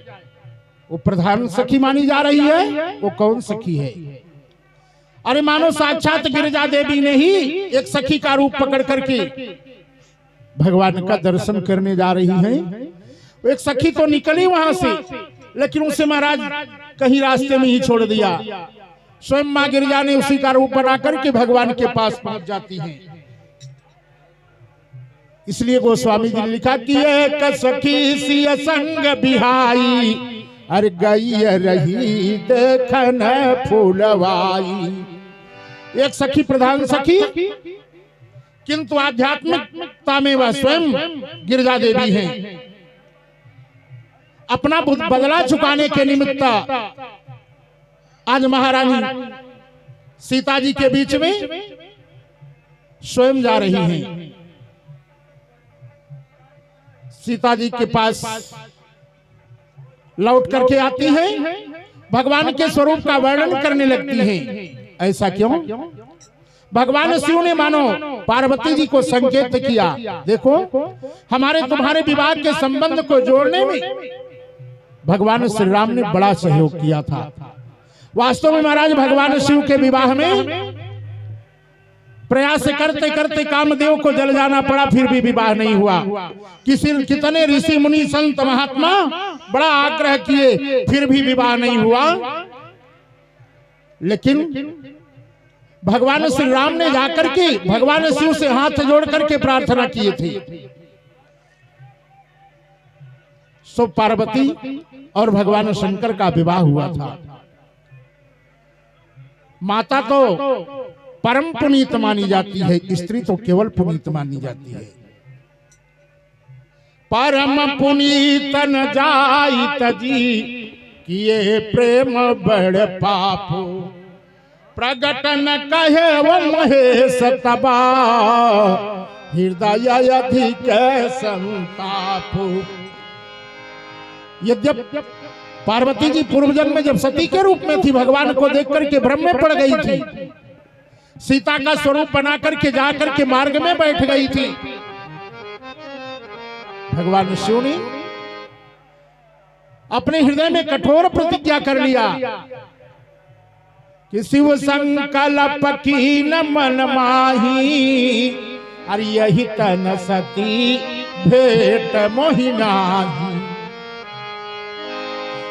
[SPEAKER 1] वो प्रधान सखी मानी जा रही है। वो कौन सखी है? अरे मानो साक्षात गिरिजा देवी ने ही एक सखी का रूप पकड़ करके भगवान का दर्शन करने जा रही है। एक सखी तो निकली वहां से, लेकिन उसे महाराज कहीं रास्ते में ही छोड़ दिया। स्वयं मां गिरिजा ने उसी का रूप बना करके भगवान के पास पहुंच जाती है। इसलिए गोस्वामी जी ने लिखा कि एक सखी सिय संग बिहाई, अरे गई रही देखन फूलवाई। एक सखी प्रधान सखी, किंतु आध्यात्मिकता में वह स्वयं गिरिजा देवी हैं। अपना बदला चुकाने के निमित्त आज महारानी सीता जी के बीच में स्वयं जा रही हैं। सीता जी के पास लौट करके आती हैं, भगवान के स्वरूप का वर्णन करने लगती हैं। ऐसा क्यों? भगवान शिव ने मानो पार्वती जी को संकेत किया, देखो हमारे तुम्हारे विवाह के संबंध को जोड़ने में भगवान श्री राम ने बड़ा सहयोग किया था। वास्तव में महाराज भगवान शिव के विवाह में प्रयास करते करते कामदेव को जल जाना पड़ा, फिर भी विवाह नहीं हुआ। कितने ऋषि मुनि संत महात्मा बड़ा आग्रह किए, फिर भी विवाह नहीं हुआ। लेकिन भगवान श्री राम ने जाकर के भगवान शिव से हाथ जोड़ करके प्रार्थना किए थे। सो पार्वती और भगवान शंकर का विवाह हुआ था। माता तो परम पुनीत मानी जाती है, स्त्री तो केवल पुनीत मानी जाती है। परम पुनीत न जाइत जी किए प्रेम बड़ पाप, प्रगट न कहे वो महेश तबा, हृदय अधिक संताप। यद्यप पार्वती जी पूर्व जन्म में जब सती के रूप में थी, भगवान को देख करके भ्रम में पड़ गई थी, सीता का स्वरूप बना करके जाकर के मार्ग में बैठ गई थी। भगवान शिव ने अपने हृदय में कठोर प्रतिज्ञा कर लिया कि शिव संकल्प की न मन माही, अरे यही तन सती भेंट मोहिनाही।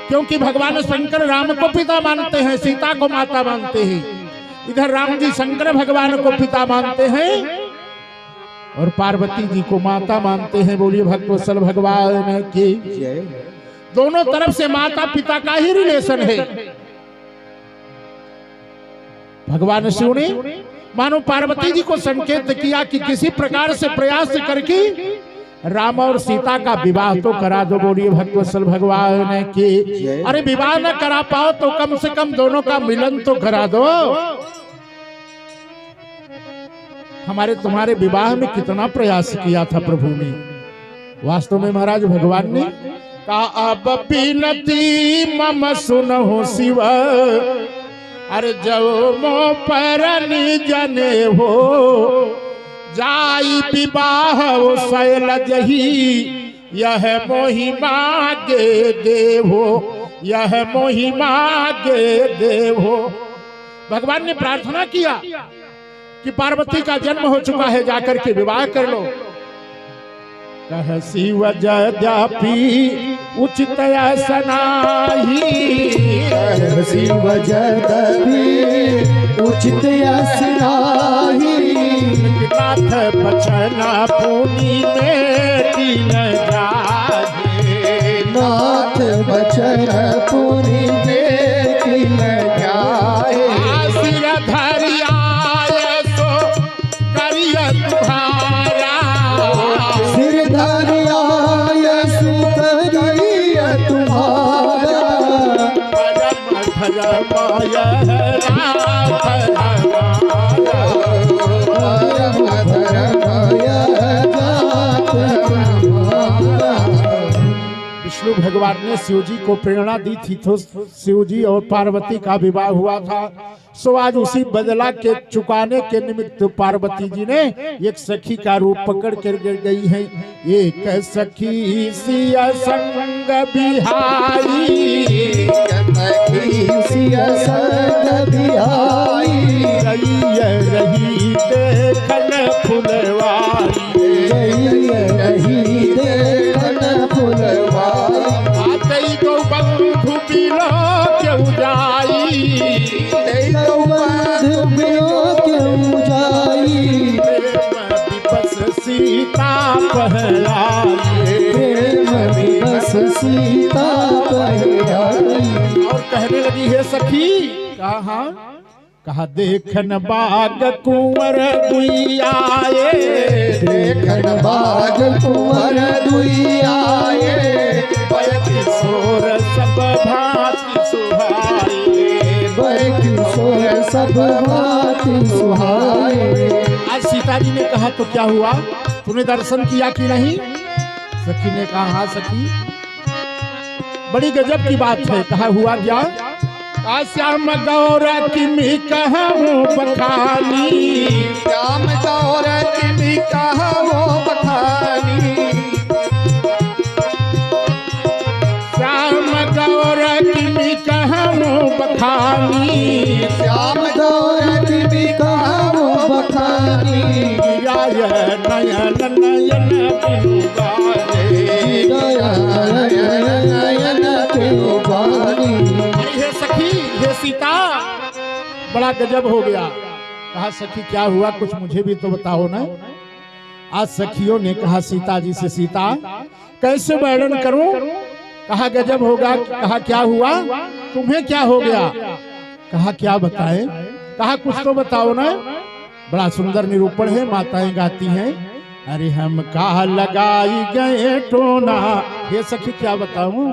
[SPEAKER 1] क्योंकि भगवान शंकर राम को पिता मानते हैं, सीता को माता मानते हैं। इधर राम जी शंकर भगवान को पिता मानते हैं और पार्वती जी को माता मानते हैं। बोलिए भक्तवत्सल भगवान की। दोनों तरफ से माता पिता का ही रिलेशन है। भगवान शिव ने मानो पार्वती जी को संकेत किया कि किसी प्रकार से प्रयास करके राम और सीता का विवाह तो करा दो। बोलिए भक्तवत्सल भगवान की। अरे विवाह न करा पाओ तो कम से कम दोनों का मिलन तो करा दो। हमारे तुम्हारे विवाह में कितना प्रयास किया था प्रभु ने। वास्तव में महाराज भगवान ने कहा, अब बिनती मम सुनहु शिव, अरे जो मो पर जने हो, जाई विवाह शैलजही, यह मोहि मागे देवो, यह मोहि मागे देवो। भगवान ने प्रार्थना किया कि पार्वती का जन्म हो चुका है, जाकर के विवाह कर लो। कह शिव यद्यपि उचित सनाही,
[SPEAKER 4] कह शिव यद्यपि उचित सनाही,
[SPEAKER 1] नाथ बचना पुनि में दिन जाए,
[SPEAKER 4] नाथ बचन पुनि में दिन जाए।
[SPEAKER 1] सिर धरिया सो करिय तुम्हारा,
[SPEAKER 4] सिर धरिया सुकरिय तुम्हारा,
[SPEAKER 1] परम धर्मय विष्णु भगवान ने शिव जी को प्रेरणा दी थी, तो शिव जी और पार्वती का विवाह हुआ था। सो आज उसी बदला के चुकाने के निमित्त पार्वती जी ने एक सखी का रूप पकड़ कर गिर गई है। एक सखी सिया संग बिहारी,
[SPEAKER 4] सिया संग बिहारी,
[SPEAKER 1] रही देखन फुलवारी,
[SPEAKER 4] रही देखन फुलवारी।
[SPEAKER 1] आते गो बंधु बिलो क्यों जाई,
[SPEAKER 4] बंधु बिलो क्यों जाई,
[SPEAKER 1] बस सीता पहलाई,
[SPEAKER 4] प्रेम बस सीता पहलाई।
[SPEAKER 1] और कहने लगी है सखी, कहा देखन बाग कुंवर दुई आए,
[SPEAKER 4] देखन बाग कुंवर दुई आए,
[SPEAKER 1] बय किशोर सब भांति सुहाए,
[SPEAKER 4] बय सोर सब भांति सुहाए।
[SPEAKER 1] आज सीता जी ने कहा तो क्या हुआ, तूने दर्शन किया कि नहीं? सखी ने कहा हाँ सखी, बड़ी गजब की बात है। कहा हुआ क्या? श्याम गौर किमी कहूँ बखानी,
[SPEAKER 2] श्याम गौर किमी कहूँ बखानी,
[SPEAKER 1] श्याम गौर किमी कहूँ बखानी,
[SPEAKER 4] श्याम गौर किमी कहूँ बखानी।
[SPEAKER 1] नयन नयन बिनु गाने,
[SPEAKER 4] नयन बिनु गाने।
[SPEAKER 1] हे सखी, हे सीता, बड़ा गजब हो गया। कहा सखी क्या हुआ, कुछ मुझे भी तो बताओ ना। आज सखियों ने कहा सीता जी से, सीता कैसे वर्णन करूं? कहा गजब होगा। कहा क्या हुआ, तुम्हें क्या हो गया? कहा क्या बताएं? कहा कुछ तो बताओ ना। बड़ा सुंदर निरूपण है, माताएं गाती हैं, अरे हम कहा लगाई गए टोना। ये सखी क्या बताऊं?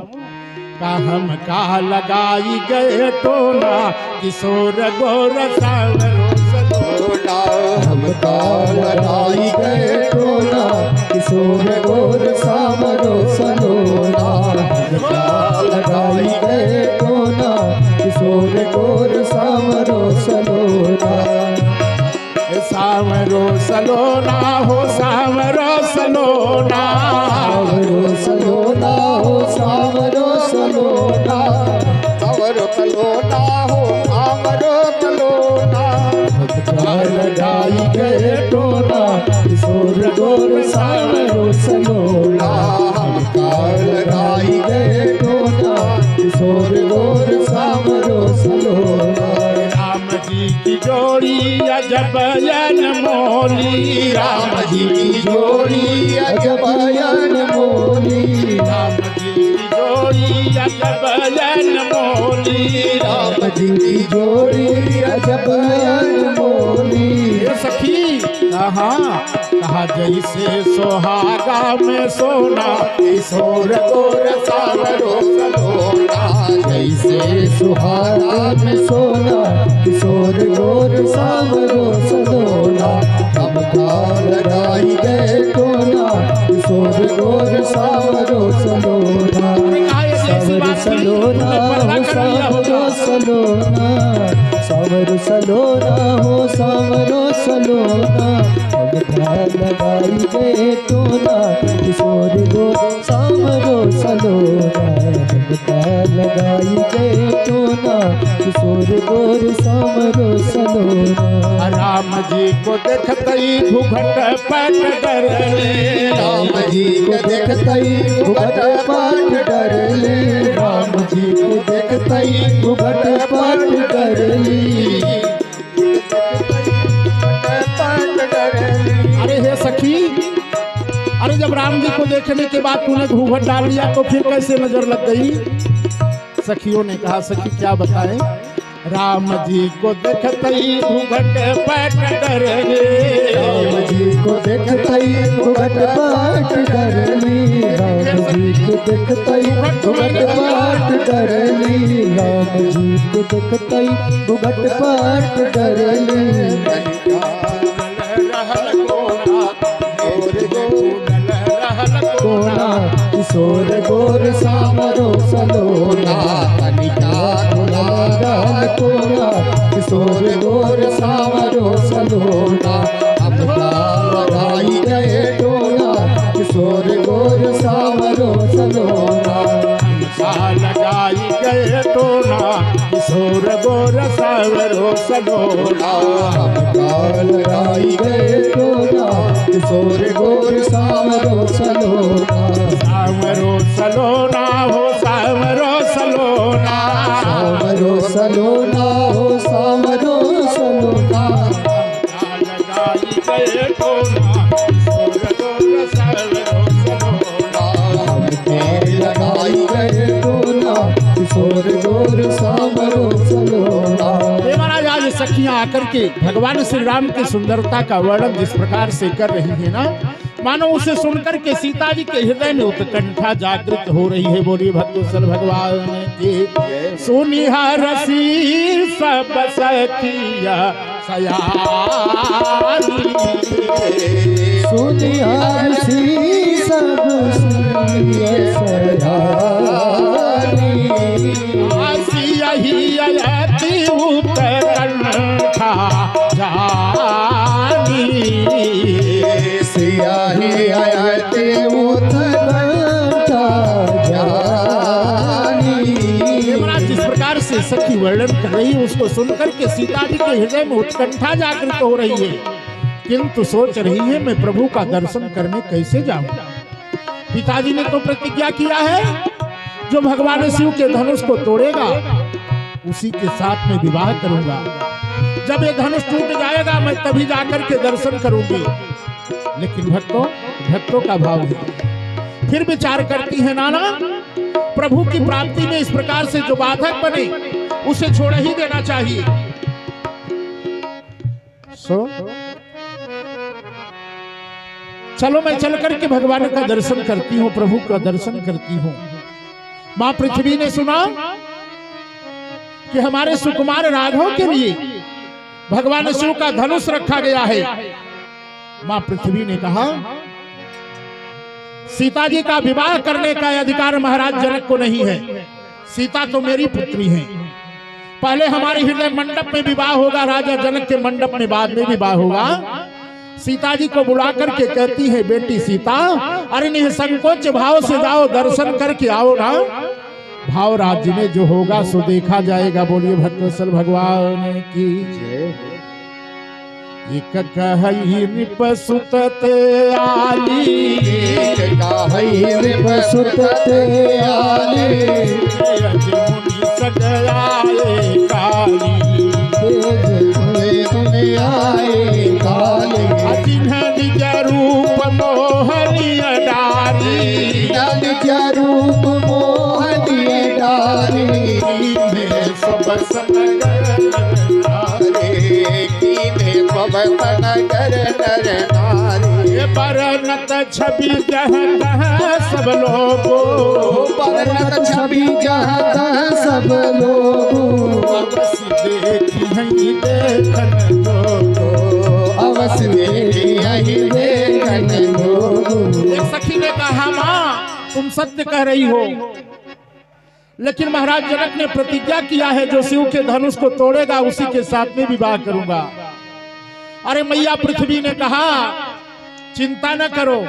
[SPEAKER 1] का हम कहा लगाई गए टोना, किशोर गोर सावरो सलोना।
[SPEAKER 4] हम कहा लगाई गए टोना, किशोर गोर सावरो सलोना। हम कहा लगाई गए टोना, किशोर गोर सावरो सलोना।
[SPEAKER 1] सावरो सलोना हो सावरो सलोना,
[SPEAKER 4] सावरो सलोना हो सावरो सलोना।
[SPEAKER 2] सावरो सलोना हो सावरो सलोना।
[SPEAKER 4] लगाई गए टोना, किशोर गोर सावरो सलोना। लगाई गए टोना, किशोर गोर सावरो सलोना।
[SPEAKER 1] राम जी की जोड़ी अजब अनमोली,
[SPEAKER 2] राम जी की जोड़ी अजब
[SPEAKER 4] अनमोली।
[SPEAKER 1] राम जी की जोड़ी अजब अनमोली।
[SPEAKER 4] राम जी की जोड़ी अजब अनमोली।
[SPEAKER 1] ये सखी कहा जैसे सोहागा में सोना, किशोर गोर सावरो सलोना।
[SPEAKER 4] जैसे सुहागा में सोना, किशोर गोर सावरो सलोना। हम कहा लगाई गए टोना, किशोर गोर सावरो सलोना। सावर सलोना हो सावरो सलोना, सावर सलोना हो सावरो सलोना। हम कहा लगाई गए टोना, किशोर गोर सावरो सलोना। हम कहा लगाई गए टोना, किशोर गोर सावरो सलोना।
[SPEAKER 1] राम जी को देखते ही घूंघट पट डरले,
[SPEAKER 4] राम जी को देखते ही घूंघट पट डरले। राम जी को देखते ही घूंघट पट डरली।
[SPEAKER 1] अरे हे सखी, अरे जब राम जी को देखने के बाद तूने घूंघट डाल लिया तो फिर कैसे नजर लग गई? सखियों ने कहा सखी क्या बताएं? राम जी को देखते ही घूंघट पट डरले।
[SPEAKER 4] राम जी को देखते ही घूंघट पट डरली। राम जी को देखते ही घूंघट पट डरली। राम जी को देखते ही घूंघट पट डरली। कोना किशोर गोर सावरो सलोना।
[SPEAKER 2] कनिका
[SPEAKER 4] गुलाल कोना किशोर गोर सावरो सलोना। हम लगाई गए टोना, किशोर गोर सावरो सलोना।
[SPEAKER 1] लगाई गए टोना, किशोर गोर सावरो सलोना।
[SPEAKER 4] हम लगाई गए टोना, किशोर गोर सावरो सलोना।
[SPEAKER 1] सावरो सलोना हो सावरो सलोना।
[SPEAKER 4] सावरो सलोना हो सावरो सलोना।
[SPEAKER 1] लगाई गए टोना, किशोर गोर सावरो सलोना।
[SPEAKER 4] हमके लगाई गए टोना, किशोर गोर सावरो सलोना।
[SPEAKER 1] महाराज आज सखियां आकर के भगवान श्री राम की सुंदरता का वर्णन जिस प्रकार से कर रही है ना, मानो उसे सुनकर के सीता जी के हृदय में उत्कंठा जागृत हो रही है। बोलिए भक्तवत्सल भगवान की सुनिहा रसी सब सखिया सयानी,
[SPEAKER 4] सुनिया रसी सब सयानी,
[SPEAKER 1] आसिया ही अयति उत्कंठा जानी,
[SPEAKER 2] सिया ही आयते उत्कंठा जानी।
[SPEAKER 1] जिस प्रकार से सखी वर्णन कर रही है उसको सुनकर के सीता जी के हृदय में उत्कंठा जागृत हो रही है, किंतु सोच रही है मैं प्रभु का दर्शन करने कैसे जाऊं। पिताजी ने तो प्रतिज्ञा किया है जो भगवान शिव के धनुष को तोड़ेगा उसी के साथ में विवाह करूंगा। जब ये धनुष टूट जाएगा मैं तभी जाकर के दर्शन करूंगी। लेकिन भक्तों का भाव है। फिर विचार करती है नाना प्रभु की प्राप्ति में इस प्रकार से जो बाधक बने उसे छोड़ ही देना चाहिए। चलो मैं चल करके भगवान का दर्शन करती हूँ, प्रभु का दर्शन करती हूँ। माँ पृथ्वी ने सुना कि हमारे सुकुमार राघव के लिए भगवान शिव का धनुष रखा गया है। माँ पृथ्वी ने कहा सीता जी का विवाह करने का अधिकार महाराज जनक को नहीं है। सीता तो मेरी पुत्री है। पहले हमारे हृदय मंडप में विवाह होगा, राजा जनक के मंडप में बाद में विवाह होगा। सीता जी को बुला करके कहती है बेटी सीता, अरे निसंकोच भाव से जाओ, दर्शन करके आओ ना। भाव राज्य में जो होगा सो देखा जाएगा। बोलिए भक्तवत्सल भगवान की एक कहई निपसुतते आली,
[SPEAKER 2] एक कहई निपसुतते आली,
[SPEAKER 1] मुनि सगयाए काली,
[SPEAKER 2] आए काली,
[SPEAKER 1] जिन्ह निज रूप मोहनीय डारी,
[SPEAKER 2] निज रूप मोहनीय डारी,
[SPEAKER 1] सब सनगर बरनत छवि जहत सब लोगों,
[SPEAKER 2] बरनत छवि जहत सब लोगों,
[SPEAKER 1] अवश्य देखी देखन जोगो,
[SPEAKER 2] अवश्य देखन जोगो।
[SPEAKER 1] एक सखी ने कहा माँ तुम सत्य कह रही हो, लेकिन महाराज जनक ने प्रतिज्ञा किया है जो शिव के धनुष को तोड़ेगा उसी के साथ में विवाह करूंगा। अरे मैया पृथ्वी ने कहा चिंता न करो,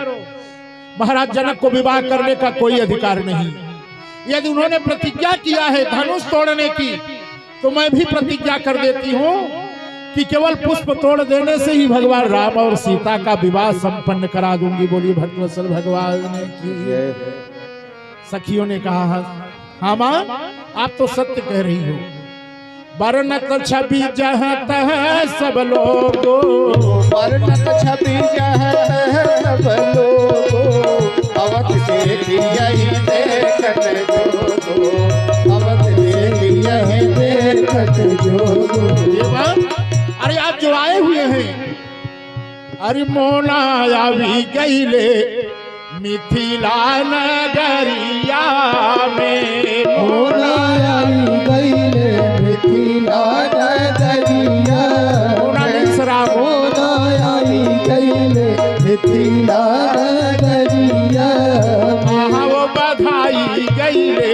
[SPEAKER 1] महाराज जनक को विवाह करने का कोई अधिकार नहीं। यदि उन्होंने प्रतिज्ञा किया है धनुष तोड़ने की तो मैं भी प्रतिज्ञा कर देती हूँ कि केवल पुष्प तोड़ देने से ही भगवान राम और सीता का विवाह संपन्न करा दूंगी। बोलिए भक्तवत्सल भगवान की। सखियों ने कहा हाँ माँ आप तो सत्य कह रही हो। बरनत छवि जहत है सब लोगों,
[SPEAKER 2] बरनत छवि जहत सब लोगों, अवत देखी यही देखत जोगो, अवत देखी यही देखत जोगो।
[SPEAKER 1] अरे आप जो आए हुए हैं, अरे मोना आवी गईले मिथिला नगरिया में,
[SPEAKER 4] मोना आई गईले मिथिला नगरिया, मोना
[SPEAKER 1] आई
[SPEAKER 4] गईले मिथिला नगरिया,
[SPEAKER 1] आहा वो बधाई गईले,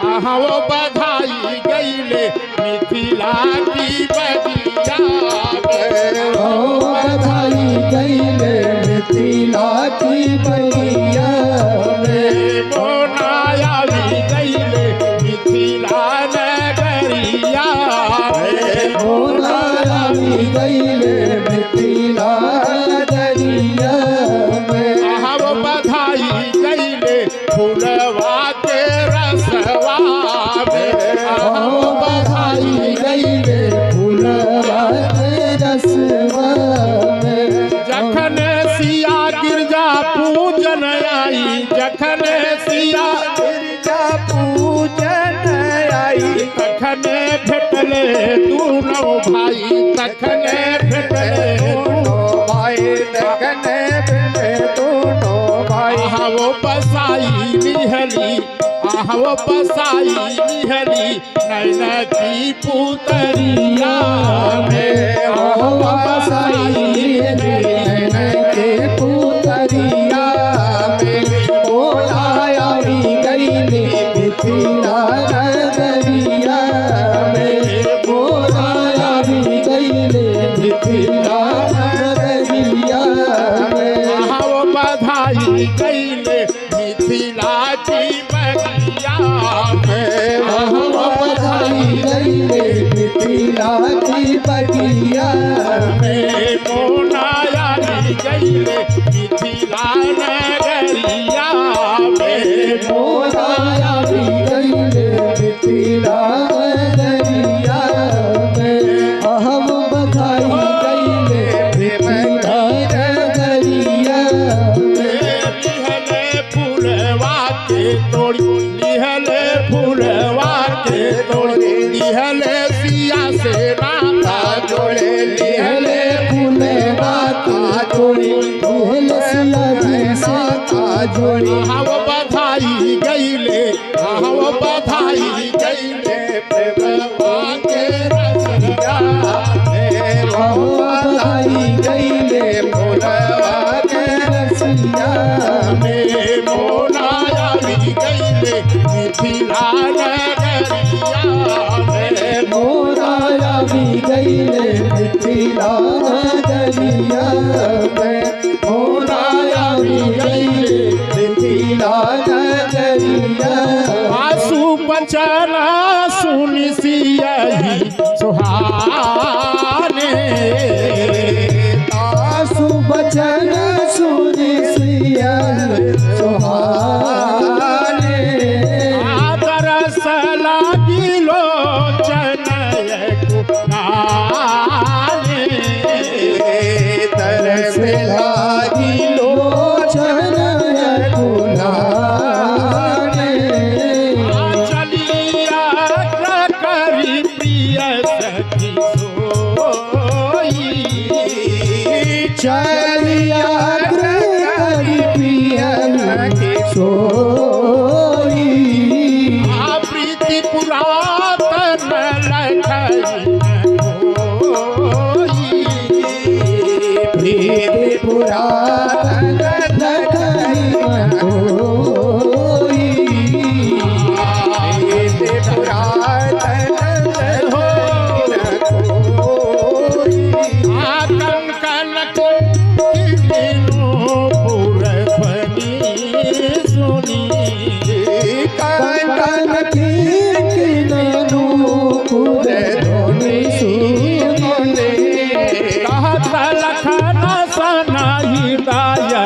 [SPEAKER 1] आहा वो बधाई गईले मिथिला की बगिया में,
[SPEAKER 4] बधाई गईले मिथिला की बगिया में,
[SPEAKER 1] मोना आवी गईले मिथिला नगरिया में,
[SPEAKER 4] मोना आई गईले मिथिला नगरिया में,
[SPEAKER 1] आहा वो बधाई गईले फूलवा के रसवा में, आहा वो
[SPEAKER 4] बधाई गईले फूलवा के रसवा में,
[SPEAKER 1] जखन सिया गिरजा पूजन आई, जखन सिया
[SPEAKER 2] गिरजा पूजन आई,
[SPEAKER 1] तखन भेटले दूनो भाई, तखन भेटले
[SPEAKER 2] भाई तखन भेटे तो
[SPEAKER 1] लिहली आहव बसाई लिहली नैन की पुतरिया में
[SPEAKER 2] आहव बसाई नैन के पुतरिया में मोलाया गईले मिथिला नगरिया में मोलाया गईले मिथिला नगरिया में
[SPEAKER 1] आहव बधाई गईले मिथिला की बगिया में
[SPEAKER 2] आहव बधाई गईले मिथिला की बगिया
[SPEAKER 1] में मोनाया गईले मिथिला नगरिया में
[SPEAKER 2] मोलाया गईले मिथिला नगरिया में
[SPEAKER 4] अहम बधाई
[SPEAKER 2] गईले मिथिला नगरिया
[SPEAKER 1] लिहले फूलवा के तोड़ी लिहले फूलवा के तोड़ी लिहले सिया से नाता जोड़े लिहले
[SPEAKER 2] फूले बाता जोड़ी जोड़ी
[SPEAKER 1] आहव बधाई गईले आहव बधाई गईले प्रेमवा के रसिया
[SPEAKER 2] बधाई गईले भोलवा के रसिया
[SPEAKER 1] में मोनाया गईले मिथिला नगरिया में
[SPEAKER 2] मोराया भी गईले मिथिला नगरिया में मोराया भी गईले मिथिला नगरिया
[SPEAKER 1] आसू बचना सुनि सियहि सुहाने
[SPEAKER 2] आसु बचन सुनि सिया सुहाने
[SPEAKER 1] आदरस लागी लोचन कुनाने
[SPEAKER 2] तरस लागी लोचन कुलाने
[SPEAKER 1] चलिया करी प्रिय सखी सोई
[SPEAKER 2] चलिया करी पियन सोई
[SPEAKER 1] प्रीति पुरातन लखई
[SPEAKER 2] प्रीति पुरातन लखई मनोई प्रीति पुरातन
[SPEAKER 1] कंकन को पुरध्वनि सुनी
[SPEAKER 2] कंकन की किननु पुर ध्वनि सुने
[SPEAKER 1] कहत लखन सनाही दाया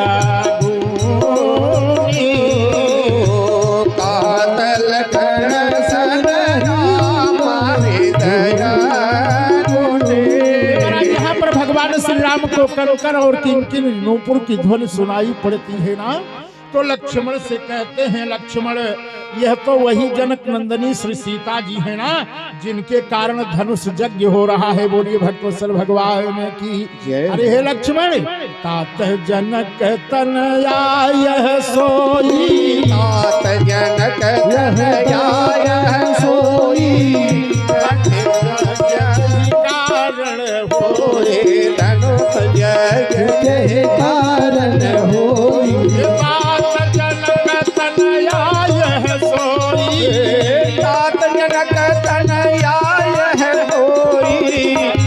[SPEAKER 1] गुनी
[SPEAKER 2] कातल कर सनही दया गुने
[SPEAKER 1] यहाँ पर भगवान श्री राम को कंकर और किंकिन नूपुर की ध्वनि सुनाई पड़ती है ना, तो लक्ष्मण से कहते हैं लक्ष्मण यह तो वही जनक नंदनी श्री सीता जी है ना, जिनके कारण धनुष यज्ञ हो रहा है। बोलिए भक्तवत्सल भगवान की। अरे हे लक्ष्मण, तात जनक तनया यह सोई,
[SPEAKER 2] तात जनक यह सोई
[SPEAKER 1] कारण
[SPEAKER 2] होए धनुष यज्ञ के कारण होई
[SPEAKER 1] तात जनक तनया यह सोई,
[SPEAKER 2] तात जनक तनया यह होई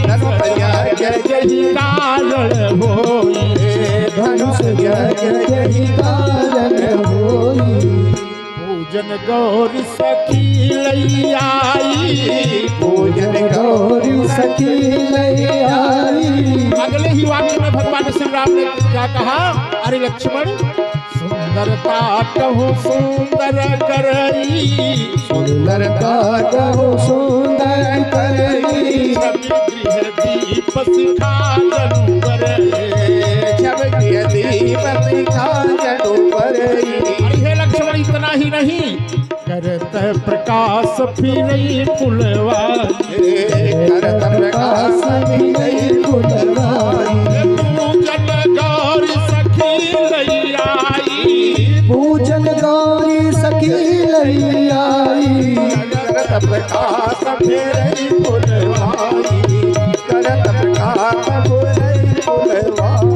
[SPEAKER 2] धनुष यज्ञ के
[SPEAKER 1] कारण होई
[SPEAKER 2] धनुष यज्ञ के कारण होई
[SPEAKER 1] पूजन गौरी सखी लई आई,
[SPEAKER 2] पूजन गौरी सखी लई आई
[SPEAKER 1] अगले ही वाक्य में भगवान श्री राम ने क्या कहा, अरे लक्ष्मण सुंदरता कहूँ सुंदर करई,
[SPEAKER 2] सुंदरता कहूँ सुंदर करई
[SPEAKER 1] गृह दीप सिखा जनु
[SPEAKER 2] जब गृह दीप सिखा जनु परई।
[SPEAKER 1] अरे लक्ष्मण इतना ही नहीं, करत प्रकाश फिरई फुलवा,
[SPEAKER 2] करत प्रकाश फिरई फुलवाई
[SPEAKER 1] पूजन गौरी सखी लई आई,
[SPEAKER 2] पूजन गौरी
[SPEAKER 4] सखी लई आई
[SPEAKER 2] करत प्रकाश फेरई फुलवाई करत प्रकाश फेरई फुलवाई।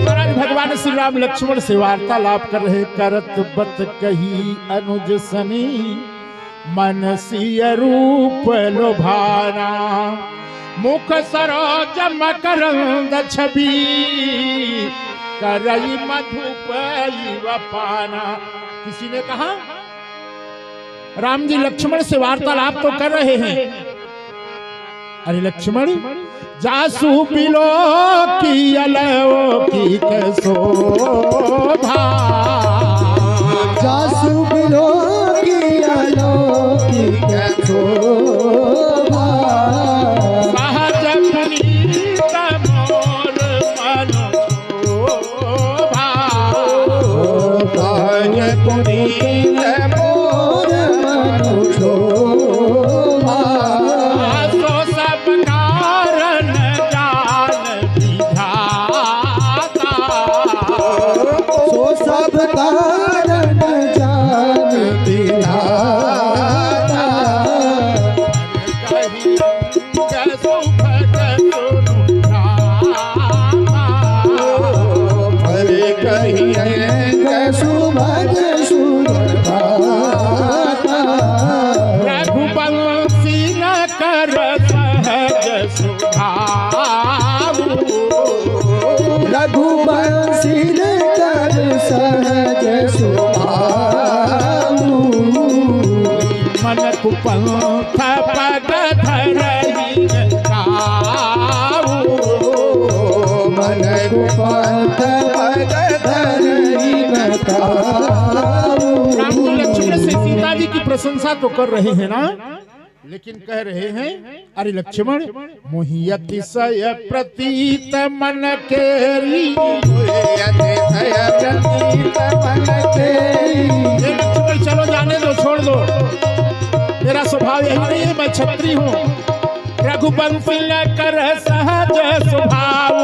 [SPEAKER 1] महाराज भगवान श्री राम लक्ष्मण से वार्तालाप कर रहे। करत बत कही अनुज सनी मन सिय रूप लोभाना मुख सरोज मकरंद छवि करई मधुपई वपाना। किसी ने कहा राम जी लक्ष्मण से वार्तालाप तो कर रहे हैं। अरे लक्ष्मण जासु बिलो की अलौकिक शोभा
[SPEAKER 4] जासु बिलो की अलौकिक शोभा
[SPEAKER 1] सहज पुनीत मोर मन शोभा
[SPEAKER 2] सहज पुनीत मोर मन शोभा
[SPEAKER 1] सो सब कारण जान विधाता
[SPEAKER 4] सो सब कारण जान विधाता
[SPEAKER 1] कहीं सुभग सुनु रामा
[SPEAKER 2] भर कहीं
[SPEAKER 4] सुभग सुरभाता
[SPEAKER 1] रघुवंशी न कर सहज सुभाऊ
[SPEAKER 4] रघुवंशी कर सहज सुभाऊ
[SPEAKER 1] मन कुपंथ पग धरहि काऊ
[SPEAKER 2] मन
[SPEAKER 4] कुपंथ पग धरहि न काऊ।
[SPEAKER 1] राम जी लक्ष्मण से सीता जी की प्रशंसा तो कर रहे हैं ना, लेकिन कह रहे हैं अरे लक्ष्मण मोहियति सय प्रतीत मन केरी। ये लक्ष्मण चलो जाने दो, छोड़ दो, मेरा स्वभाव यही नहीं है, मैं क्षत्रिय हूँ। रघुवंशी न कर सहज स्वभाव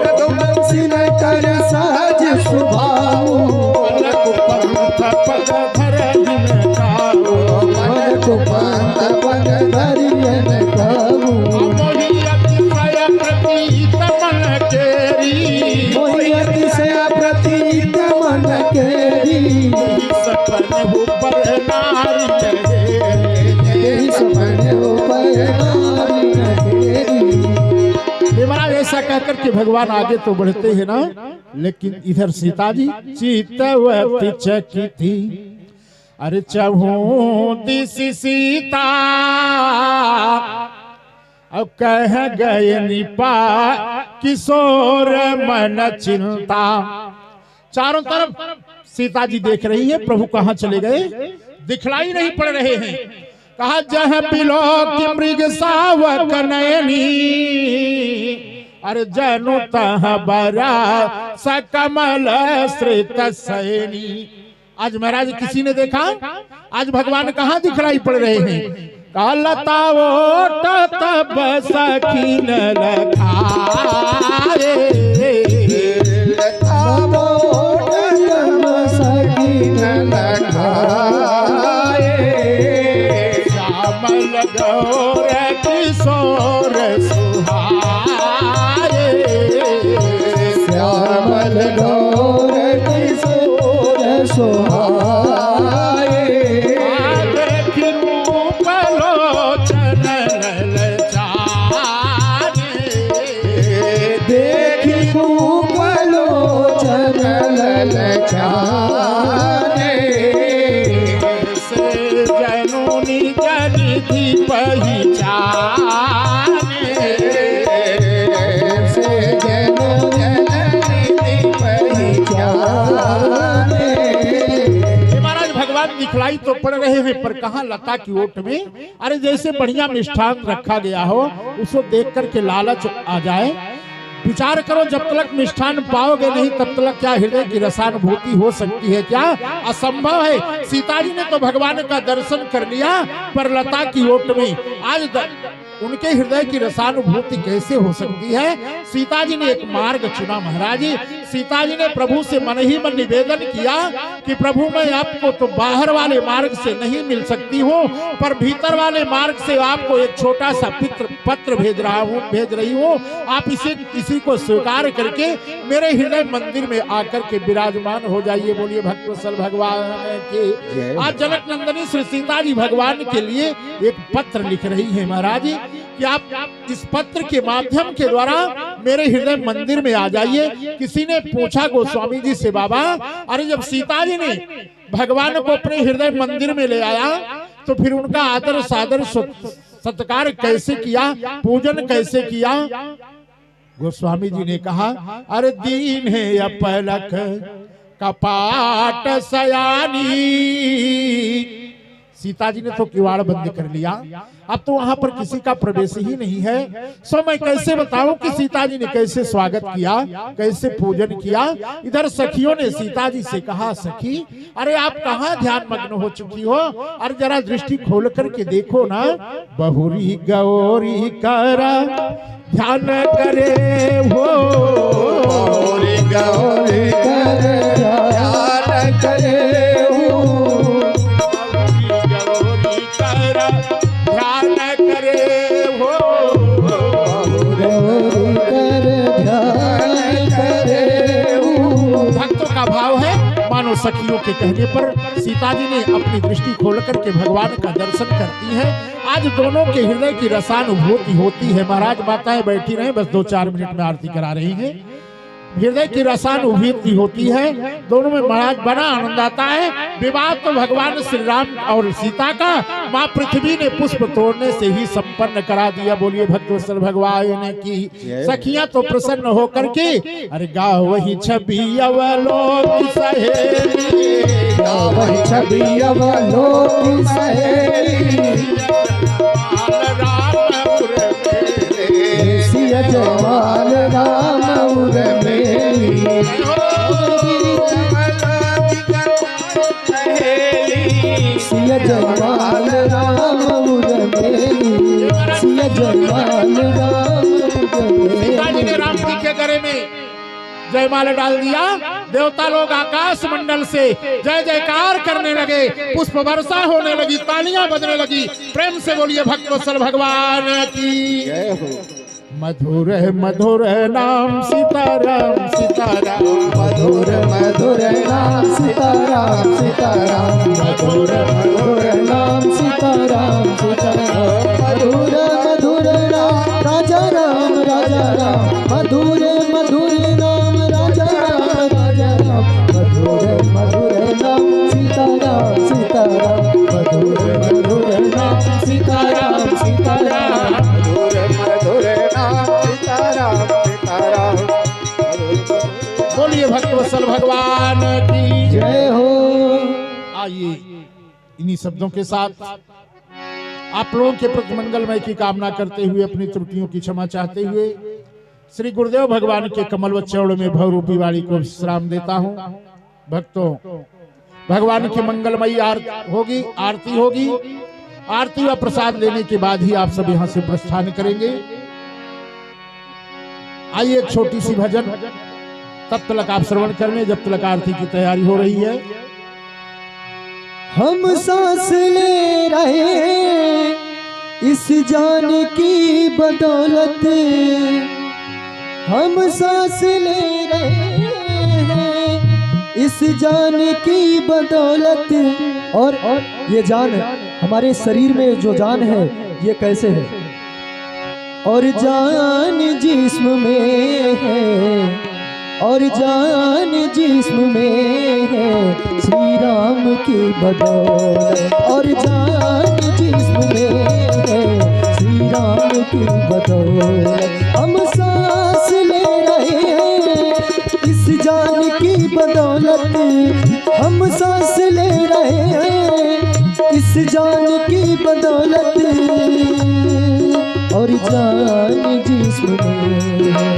[SPEAKER 4] रघुवंशी न कर सहज स्वभाव
[SPEAKER 1] कुपंथ पग धरहि न काऊ
[SPEAKER 4] मन कुपंथ पग धरहि न काऊ।
[SPEAKER 1] मोहियति सय प्रतीत मन केरी
[SPEAKER 4] मोहियति से प्रतीत मन केरी
[SPEAKER 1] सपन ऊपर नारी
[SPEAKER 4] तेरी सपन ऊपर नारी नहेरी।
[SPEAKER 1] महाराज ऐसा कहकर के भगवान आगे तो बढ़ते हैं ना, लेकिन इधर सीता जी चितवती चकिती। अरे चहु दिस सीता अब कह गए निपा किशोर मन चिंता। चारों तरफ सीता जी देख रही है, प्रभु कहाँ चले गए, दिखलाई नहीं पड़ रहे हैं। कहा जह पिलो की मृग सावक नयनी अरे जनु तह बरा सकमल श्रित सैनी। आज महाराज किसी ने देखा, आज भगवान कहाँ दिखलाई पड़ रहे हैं। लता ओट तब सखीन लखाए
[SPEAKER 4] तब ओट तब सखीन लखाए
[SPEAKER 1] श्यामल गौर किशोर सुहाए
[SPEAKER 4] श्यामल गौर किशोर सुहाए। देखी रूप लोचन ललचाने
[SPEAKER 1] से जनूनी जनिधि पहचाने
[SPEAKER 4] से जन जननी पहचाने।
[SPEAKER 1] महाराज भगवान दिखलाई तो पड़ रहे हैं, पर कहाँ लता की ओट में। अरे जैसे बढ़िया मिष्ठान रखा गया हो, उसको देख करके लालच आ जाए। विचार करो, जब तक मिष्ठान पाओगे नहीं तब तक क्या हृदय की रसानुभूति हो सकती है, क्या असंभव है। सीता जी ने तो भगवान का दर्शन कर लिया, पर लता की ओट में आज उनके हृदय की रसानुभूति कैसे हो सकती है। सीता जी ने एक मार्ग चुना महाराज। सीता जी ने प्रभु से मन ही मन निवेदन किया कि प्रभु मैं आपको तो बाहर वाले मार्ग से नहीं मिल सकती हूँ, पर भीतर वाले मार्ग से आपको एक छोटा सा पत्र भेज रही हूँ। आप इसी को स्वीकार करके मेरे हृदय मंदिर में आकर के विराजमान हो जाइए। बोलिए भक्तवत्सल भगवान की। आज जनक नंदिनी श्री सीता जी भगवान के लिए एक पत्र लिख रही है महाराज जी कि आप इस पत्र के माध्यम के द्वारा मेरे हृदय मंदिर में आ जाइए। किसी ने पूछा गोस्वामी जी से, बाबा अरे जब सीता जी ने भगवान को अपने हृदय मंदिर में ले आया तो फिर उनका आदर सादर सत्कार कैसे किया, पूजन कैसे किया? गोस्वामी जी ने कहा, अरे दीन है अपलक कपाट सयानी। सीता जी ने तो किवाड़ बंद कर लिया, अब तो वहां पर किसी का प्रवेश ही नहीं है। सो मैं कैसे बताऊं कि सीता जी ने कैसे स्वागत किया, कैसे पूजन किया। इधर सखियों ने सीता जी से कहा, सखी अरे आप कहाँ ध्यान मग्न हो चुकी हो, अरे जरा दृष्टि खोल करके देखो ना। बहुरी गौरी करा ध्यान करे हो,
[SPEAKER 2] गौरी गौरी करे ध्यान करे
[SPEAKER 1] सखियों के कहने पर सीता जी ने अपनी दृष्टि खोल करके भगवान का दर्शन करती हैं। आज दोनों के हृदय की रसानुभूति होती है। महाराज माताएं बैठी रहे, बस 2-4 मिनट में आरती करा रही हैं। हृदय की रसानुभूति होती है, दोनों में महाराज बड़ा आनंद आता है। विवाह तो भगवान श्री राम और सीता का माँ पृथ्वी ने पुष्प तोड़ने से ही संपन्न करा दिया। बोलिए भक्तवत्सल भगवान की। सखियां तो प्रसन्न होकर के अरे गाओ वही छवि अवलोक सहेली,
[SPEAKER 4] गाओ वही छवि अवलोक सहेली, सिया जयमाल राम उर्मेली, सिया जयमाल राम उर्मेली, सिया जयमाल राम उर्मेली।
[SPEAKER 1] सीता जी ने राम जी के गले में जयमाला डाल दिया। देवता लोग आकाश मंडल से जय जयकार करने लगे, पुष्प वर्षा होने लगी, तालियां बजने लगी। प्रेम से बोलिए भक्तवत्सल भगवान की
[SPEAKER 2] जय हो।
[SPEAKER 1] मधुर मधुर नाम सीताराम सीताराम,
[SPEAKER 4] मधुर मधुर नाम सीताराम सीताराम, मधुर मधुर नाम सीताराम सीताराम, मधुर मधुर नाम राजा राम राजा राम, मधुर मधुर नाम राजा राम राजा राम, मधुर मधुर नाम सीताराम सीताराम, मधुर मधुर नाम सीताराम सीताराम,
[SPEAKER 2] मधुर मधुर नाम सीताराम सीताराम।
[SPEAKER 1] बोलिए भक्तवत्सल भगवान की
[SPEAKER 4] जय हो।
[SPEAKER 1] आइए इन्हीं शब्दों के साथ आप लोगों के प्रति मंगलमय की कामना करते हुए, अपनी त्रुटियों की क्षमा चाहते हुए श्री गुरुदेव भगवान के कमलवत चौड़ में भवरूपी वाणी को विश्राम देता हूं। भक्तों, भगवान की मंगलमयी आरती होगी। आरती व प्रसाद लेने के बाद ही आप सब यहाँ से प्रस्थान करेंगे। आइए एक छोटी सी भजन, तब तक आप श्रवण करने, जब तक आरती की तैयारी हो रही है।
[SPEAKER 4] हम सांस ले रहे हैं इस जान की बदौलत, हम सांस ले रहे हैं इस जान की बदौलत। और ये जान, हमारे शरीर में जो जान है ये कैसे है? और जान जिस्म में है, और जान जिस्म में है श्री राम की बदौलत, और जान जिस्म में है श्री राम की बदौलत। हम सांस ले रहे हैं इस जान की बदौलत, हम सांस ले रहे हैं इस जान की बदौलत, और जान जिस्म में है,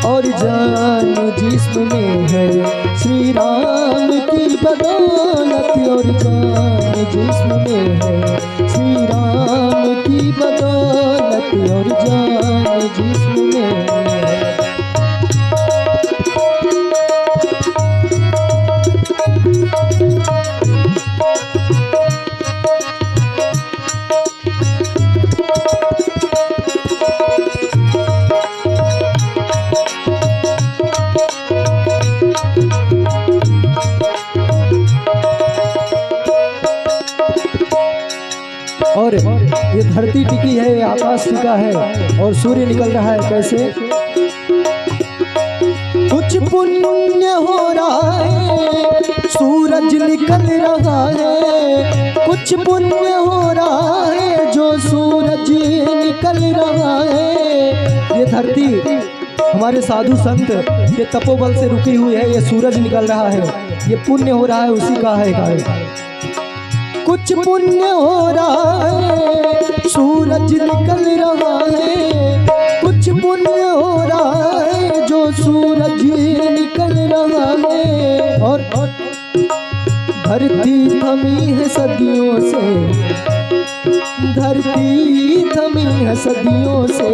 [SPEAKER 4] और जान जिस्म में है श्री राम की बदौलत, और जान जिस्म में है श्री राम की बदौलत, और जान जिस्म में है। और ये धरती टिकी है, ये आकाश टिका है और सूर्य निकल रहा है। कैसे? कुछ पुण्य हो रहा है, सूरज निकल रहा है। कुछ पुण्य हो रहा है, जो सूरज निकल रहा है। ये धरती हमारे साधु संत के तपोबल से रुकी हुई है, ये सूरज निकल रहा है, ये पुण्य हो रहा है, उसी का है गाय। कुछ पुण्य हो रहा है, सूरज निकल रहा है। कुछ पुण्य हो रहा है, जो सूरज निकल रहा है। और धरती थमी है सदियों से, धरती थमी है सदियों से।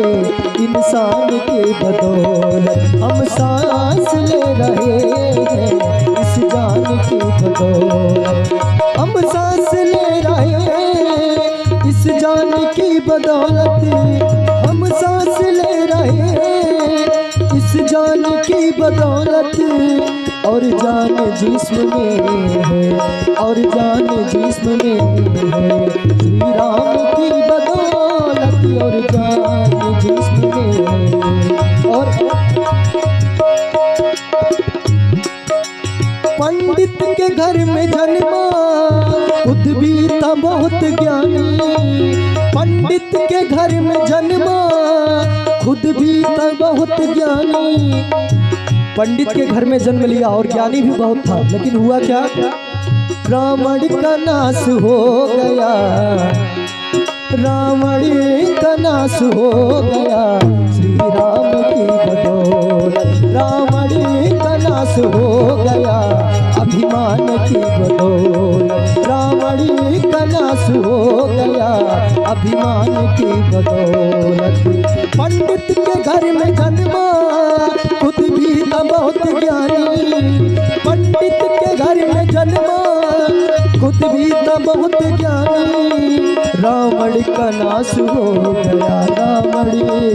[SPEAKER 4] इंसान के बदौलत हम सांस ले रहे हैं, इस जान की बदौलत हम सांस ले रहे हैं, इस जान की बदौलत हम सांस ले रहे हैं, इस जान की बदौलत। और जान जिस्म में है, और जान जिस्म में है, श्री राम की बदौलत। और जान जिस्म में है। और पंडित के घर में जन्मा, खुद भी था बहुत ज्ञानी। पंडित के घर में जन्मा, खुद भी था बहुत ज्ञानी। पंडित के घर में जन्म लिया और ज्ञानी भी बहुत था, लेकिन हुआ क्या? रावण का नाश हो गया, रावण का नाश हो गया। श्री राम की बदौलत रावण का नाश हो गया, अभिमान की बदौलत रावण का नाश हो गया, अभिमान की बदौलत। पंडित के घर में जन्मा, खुद भी था बहुत ज्ञानी। पंडित के घर में जन्मा, खुद भी था बहुत ज्ञानी। रावण का नाश हो गया, रावण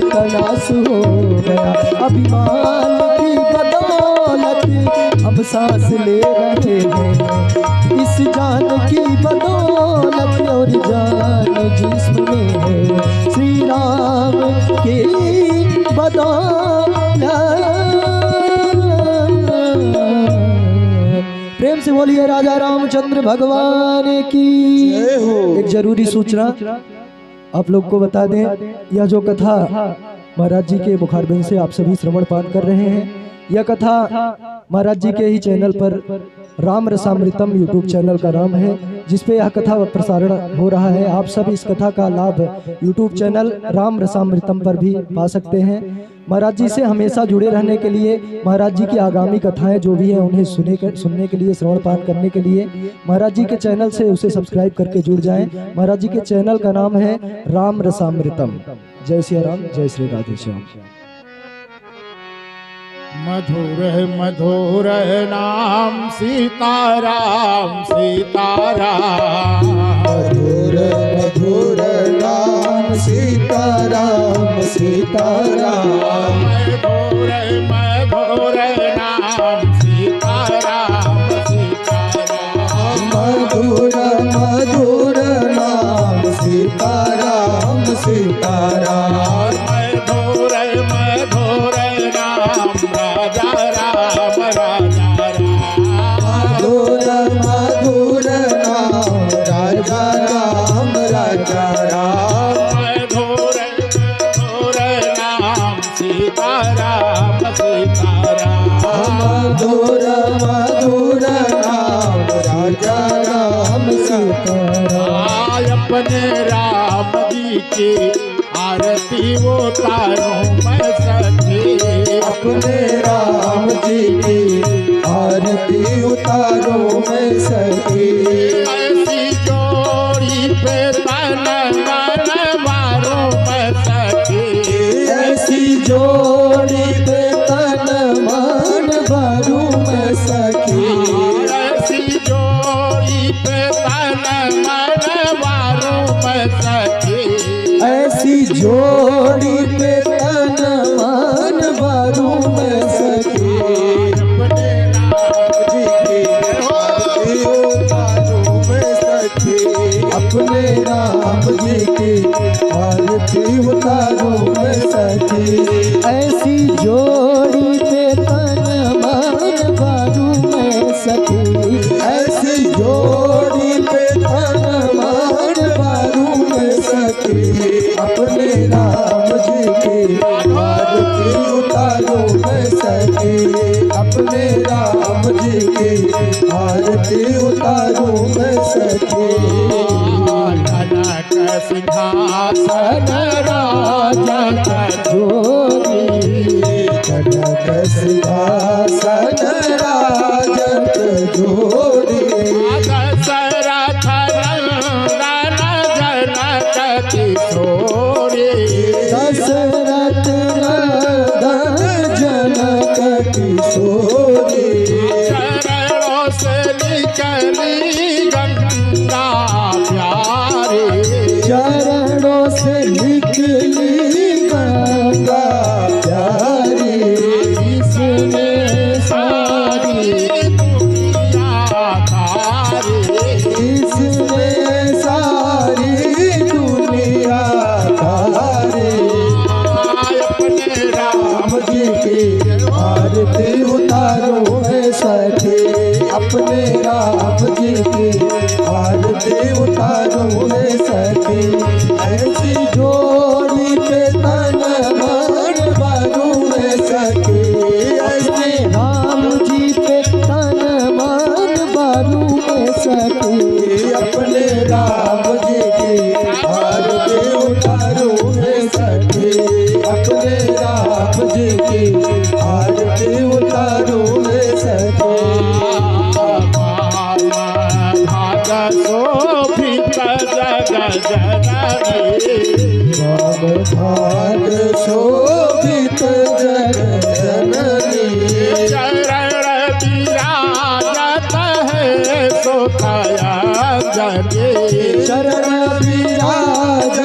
[SPEAKER 4] का नाश हो गया, अभिमान की बदौलत हम सांस ले रहे हैं, इस जान की बदौलत। और जान जिस्म में है, श्री राम की बदौलत। प्रेम से बोलिए राजा रामचंद्र भगवान की जय हो। एक जरूरी सूचना आप लोग को बता दें, यह जो कथा महाराज जी के मुखारबिंद से आप सभी श्रवण पान कर रहे हैं, यह कथा महाराज जी के ही चैनल पर राम रसामृतम यूट्यूब चैनल का नाम है, जिसपे यह कथा प्रसारण हो रहा है। आप सब इस कथा का लाभ यूट्यूब चैनल राम रसामृतम पर भी पा सकते हैं। महाराज जी से हमेशा जुड़े रहने के लिए, महाराज जी की आगामी कथाएं जो भी हैं उन्हें सुनने के लिए, श्रवण पान करने के लिए महाराज जी के चैनल से उसे सब्सक्राइब करके जुड़ जाएं। महाराज जी के चैनल का नाम है राम रसामृतम। जय श्री राम, जय श्री राधे श्याम।
[SPEAKER 1] मधुर मधुर नाम सीताराम सीताराम,
[SPEAKER 2] मधुर मधुर नाम सीताराम सीताराम।
[SPEAKER 1] मधुर मधुर नाम सीताराम सीताराम,
[SPEAKER 2] मधुर मधुर नाम सीताराम सीताराम।
[SPEAKER 1] मधुर मधुर नाम राजा राम राजा राम,
[SPEAKER 2] मधुर मधुर नाम राजा राम राजा राम।
[SPEAKER 1] मधुर मधुर नाम सीताराम सीताराम,
[SPEAKER 2] मधुर मधुर नाम राजा राम सीताराम।
[SPEAKER 1] अपने राम जी की आरती उतारूं मैं सखी,
[SPEAKER 2] अपने राम जी की आरती उतारो मैं सखी।
[SPEAKER 1] ऐसी जोड़ी पे तन मन मारो मैं सखी,
[SPEAKER 2] ऐसी जोड़ी पे तन मन भरू मैं सखी।
[SPEAKER 1] ऐसी जोड़ी पे तन मन मारो मैं सखी,
[SPEAKER 2] ऐसी जोड़ी पे तन मन भरू मैं सखी। अपने राम जी की आरती उतारो मैं सखी,
[SPEAKER 4] अपने राम जी की आरती उतारो मैं सखी। ऐसी जोड़ी पे तन मन बारू मैं सखी। ऐसी जोड़ी पे तन मन बारू मैं सखी। अपने राम जी की आरती उतारो मैं सखी। अपने राम जी की आरती उतारो मैं सखी।
[SPEAKER 1] कनक सिंहासन राजा
[SPEAKER 4] जोरी कनक सिंहासन राजत जोरी।
[SPEAKER 1] दशरथ नंदन जनक किशोरी।
[SPEAKER 4] दशरथ नंदन जनक किशोरी।
[SPEAKER 1] चरणों से निकली गंगा प्यारी।
[SPEAKER 4] चरणों से निकली गंगा प्यारी।
[SPEAKER 1] इसमें सारी दुनिया तारी।
[SPEAKER 4] इसमें सारी दुनिया तारी।
[SPEAKER 1] अपने
[SPEAKER 4] राम जी की आरती उतारो है सखी। अपने राम जी की आरती उतारो है सखी। ऐसी जोड़ी पे तन मन बारू है सखी। ऐसे राम जी पे तन मन बारू है सखी। अपने राम जी की आरती उतारो है सखी। अपने राम जी की आरती उतारो है सखी।
[SPEAKER 1] भाग शोभित जग जननी।
[SPEAKER 4] राम भाग शोभित जग जननी।
[SPEAKER 1] चरण विराजत है सुतया जनी।
[SPEAKER 4] शरण विराजत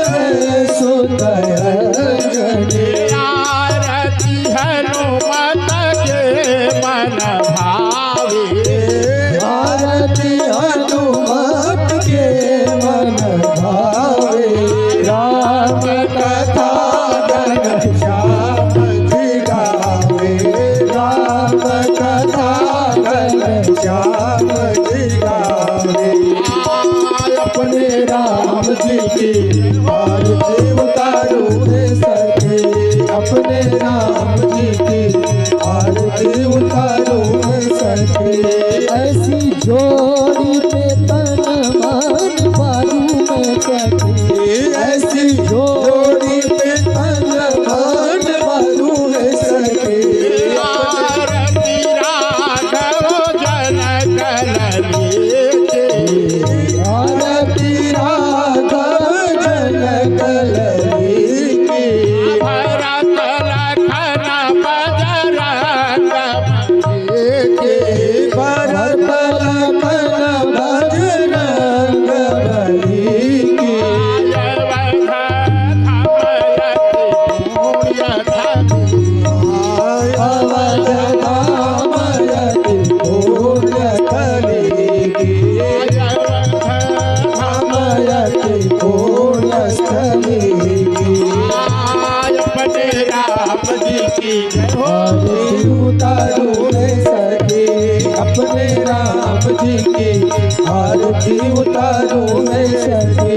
[SPEAKER 4] है सुतयंजनी।
[SPEAKER 1] आरती हनुमत के मन भावे।
[SPEAKER 4] आरती हनुमत के मन भावे। राम कथा घनश्याम जी गावे। राम कथा घनश्याम जी गावे। अपने राम जी की आरती उतारो रे सखी। अपने राम जी की आरती उतारो रे सखी। ऐसी जोड़ी पे तन मन बारू में सखी। ऐसी जोड़ी पे तन मन बारू है सखी।
[SPEAKER 1] आरती राघव जनक ललिते।
[SPEAKER 4] आरती राघव जनक ललिते।
[SPEAKER 1] भरत लखन बजरंग बली।
[SPEAKER 4] भरत लखन बजरंग बली। अवध धाम यति पुण्यस्थली। धाम यति पुण्यस्थली।
[SPEAKER 1] अपने राम जी की
[SPEAKER 4] आरती उतारो रे सखी। अपने राम जी की आरती उतारो रे सखी।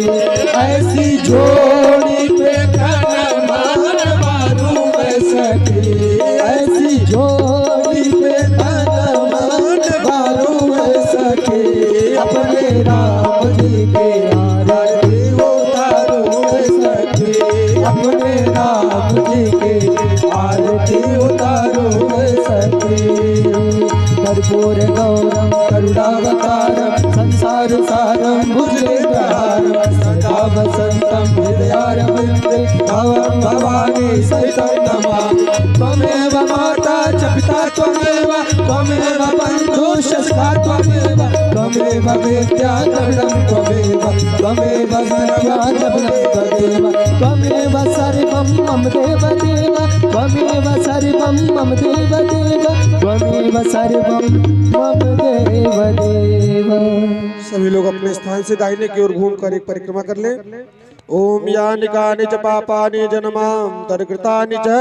[SPEAKER 4] ऐसी जोड़ी पे तन मन बारू में सखी। ऐसी जोड़ी पे तन मन बारू में सखी। अपने राम जी की आरती उतारो रे सखी। अपने राम जी की आरती उतारो है सखी। कर्पूर गौरम करुणावतारम संसार सारम भुजगेन्द्रहारम सदा वसंतम हृदयारविंदे भवं भवानी सहितं नमामि। त्वमेव माता च पिता त्वमेव बन्धुश्च त्वमेव वेद्या द्रविणं त्वमेव सर्वा द्रविणं त्वमेव। त्वमेव सर्वं मम देवदेव। त्वमेव सर्वं मम देवदेव। त्वमेव सर्वं मम देवदेव।
[SPEAKER 3] सभी लोग अपने स्थान से दाहिने की ओर घूमकर एक परिक्रमा कर लें। ओम यानि कानि च पापानि जन्मांतरकृतानि च